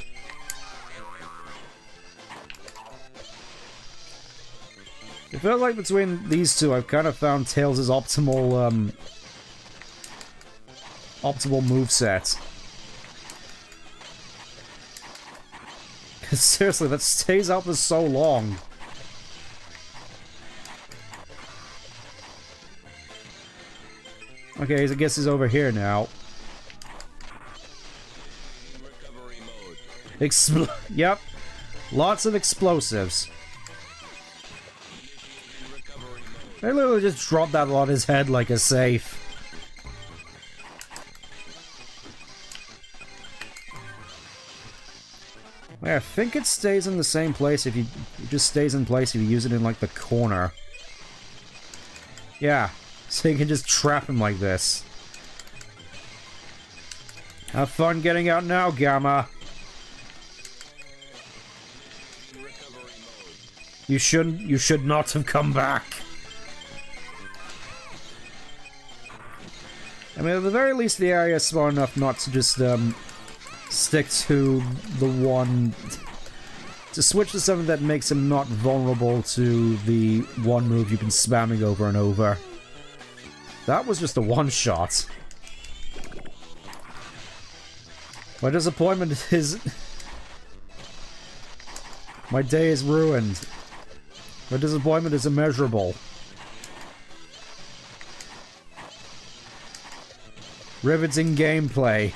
It felt like between these two, I've kind of found Tails' optimal, optimal moveset. Seriously, that stays out for so long. Okay, I guess he's over here now. Yep. Lots of explosives. I literally just dropped that on his head like a safe. Yeah, I think it stays in the same place if you... It just stays in place if you use it in, like, the corner. Yeah. So you can just trap him like this. Have fun getting out now, Gamma. You should not have come back. I mean, at the very least, the area is small enough not to just, stick to the one... To switch to something that makes him not vulnerable to the one move you've been spamming over and over. That was just a one-shot. My disappointment is... My day is ruined. My disappointment is immeasurable. Riveting gameplay.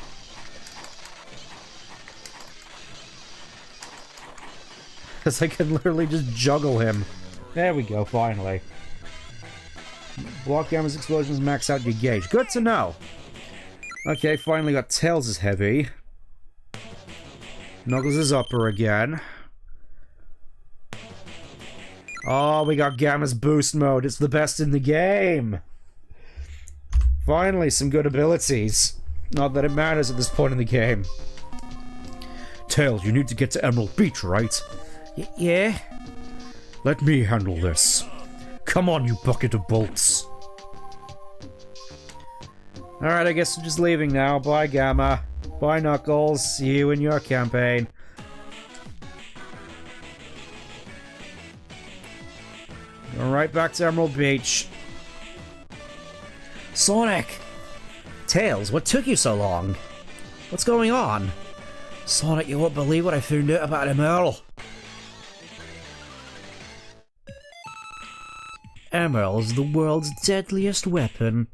Because I can literally just juggle him. There we go, finally. Block Gamma's explosions max out your gauge. Good to know. Okay, finally got Tails' heavy. Knuckles is upper again. Oh, we got Gamma's boost mode. It's the best in the game. Finally, some good abilities. Not that it matters at this point in the game. Tails, you need to get to Emerald Beach, right? Yeah? Let me handle this. Come on, you bucket of bolts. Alright, I guess we're just leaving now. Bye, Gamma. Bye, Knuckles. See you in your campaign. Going right back to Emerald Beach. Sonic! Tails, what took you so long? What's going on? Sonic, you won't believe what I found out about Emerl. Emerl is the world's deadliest weapon.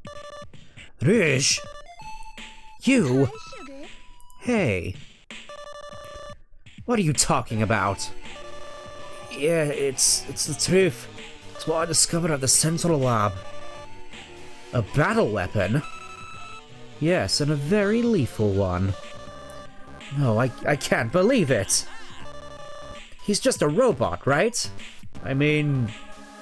Rouge? You? Hey. What are you talking about? Yeah, it's the truth. It's what I discovered at the Central Lab. A battle weapon? Yes, and a very lethal one. No, I can't believe it. He's just a robot, right? I mean,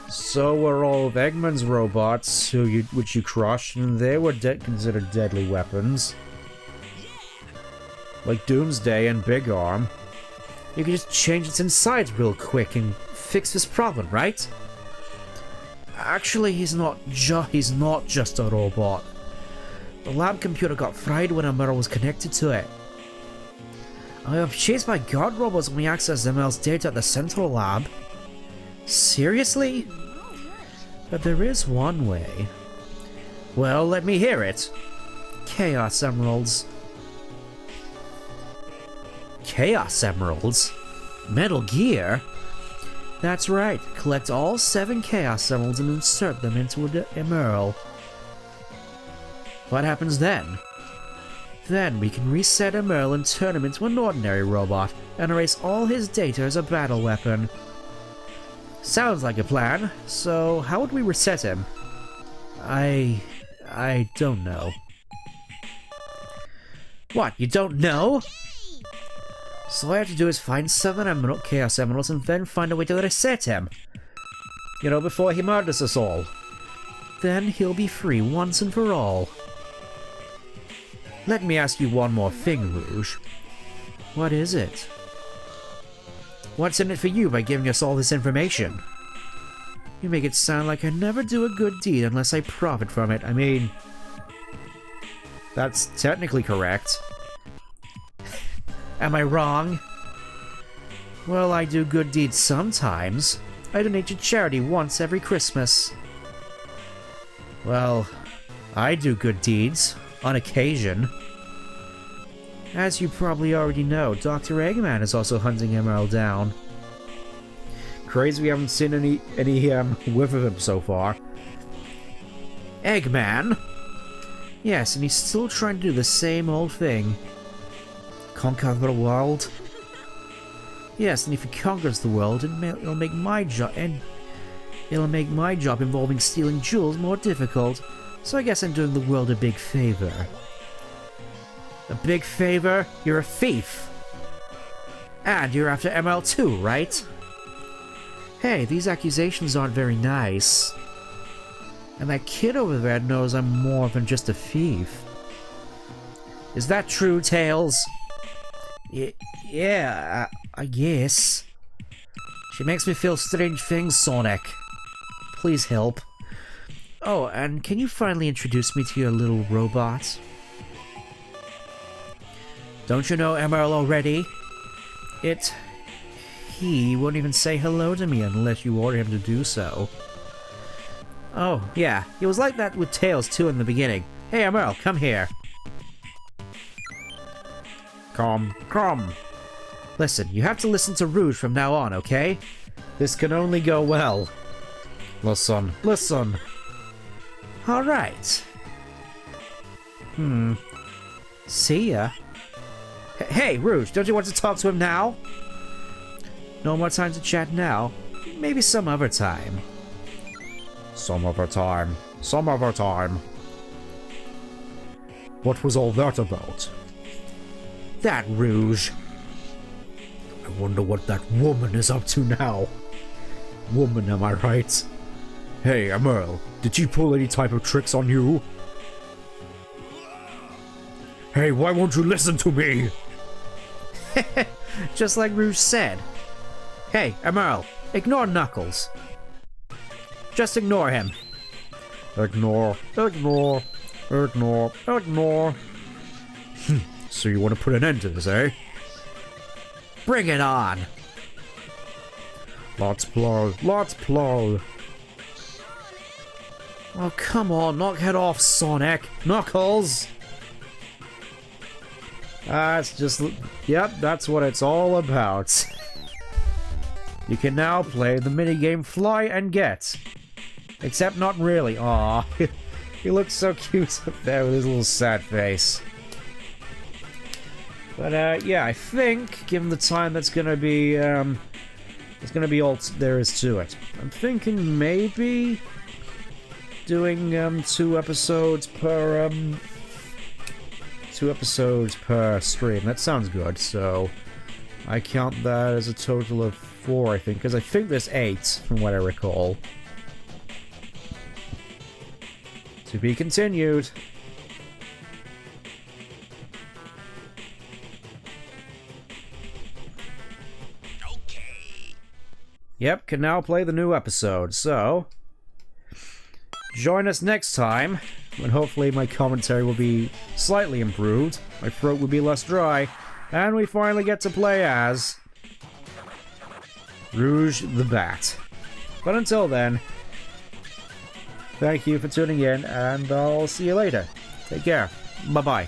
so were all of Eggman's robots, which you crushed, and they were considered deadly weapons. Like Doomsday and Big Arm. You can just change its insides real quick and fix this problem, right? Actually, he's not just a robot. The lab computer got fried when Emerl was connected to it. I was chased by guard robots when we accessed Emerl's data at the Central Lab. Seriously? But there is one way. Well, let me hear it. Chaos Emeralds. Chaos Emeralds? Metal Gear? That's right. Collect all 7 Chaos Emeralds and insert them into an Emerl. What happens then? Then we can reset Emerl and turn him into an ordinary robot and erase all his data as a battle weapon. Sounds like a plan. So how would we reset him? I don't know. What, you don't know? So all I have to do is find 7 Chaos Emeralds and then find a way to reset him. You know, before he murders us all. Then he'll be free once and for all. Let me ask you one more thing, Rouge. What is it? What's in it for you by giving us all this information? You make it sound like I never do a good deed unless I profit from it. I mean... That's technically correct. Am I wrong? Well, I do good deeds sometimes. I donate to charity once every Christmas. Well, I do good deeds. On occasion. As you probably already know, Dr. Eggman is also hunting Emerl down. Crazy we haven't seen any whiff of him so far. Eggman? Yes, and he's still trying to do the same old thing. Conquer the world? Yes, and if he conquers the world, it'll make my job involving stealing jewels more difficult. So I guess I'm doing the world a big favor. A big favor? You're a thief. And you're after Emerl too, right? Hey, these accusations aren't very nice. And that kid over there knows I'm more than just a thief. Is that true, Tails? Yeah, I guess. She makes me feel strange things, Sonic. Please help. Oh, and can you finally introduce me to your little robot? Don't you know Emerl already? He won't even say hello to me unless you order him to do so. Oh, yeah, he was like that with Tails too in the beginning. Hey Emerl, come here. Come. Listen, you have to listen to Rouge from now on, okay? This can only go well. Listen. Alright. See ya. Hey, Rouge, don't you want to talk to him now? No more time to chat now. Maybe some other time. Some other time. What was all that about? That Rouge. I wonder what that woman is up to now. Woman, am I right? Hey, Emerl, did she pull any type of tricks on you? Hey, why won't you listen to me? Just like Rouge said. Hey, Emerl, ignore Knuckles. Just ignore him. Ignore. So you want to put an end to this, eh? Bring it on. Let's play. Oh, come on, knock it off, Sonic. Knuckles! Yep, that's what it's all about. You can now play the minigame Fly and Get. Except not really. Aw, he looks so cute up there with his little sad face. But yeah, I think, given the time that's gonna be, it's gonna be all there is to it. I'm thinking maybe doing 2 episodes per stream. That sounds good. So I count that as a total of 4, I think, because I think there's 8 from what I recall. To be continued. Yep, can now play the new episode, so join us next time, when hopefully my commentary will be slightly improved, my throat will be less dry, and we finally get to play as Rouge the Bat. But until then, Thank you for tuning in, and I'll see you later. Take care. Bye-bye.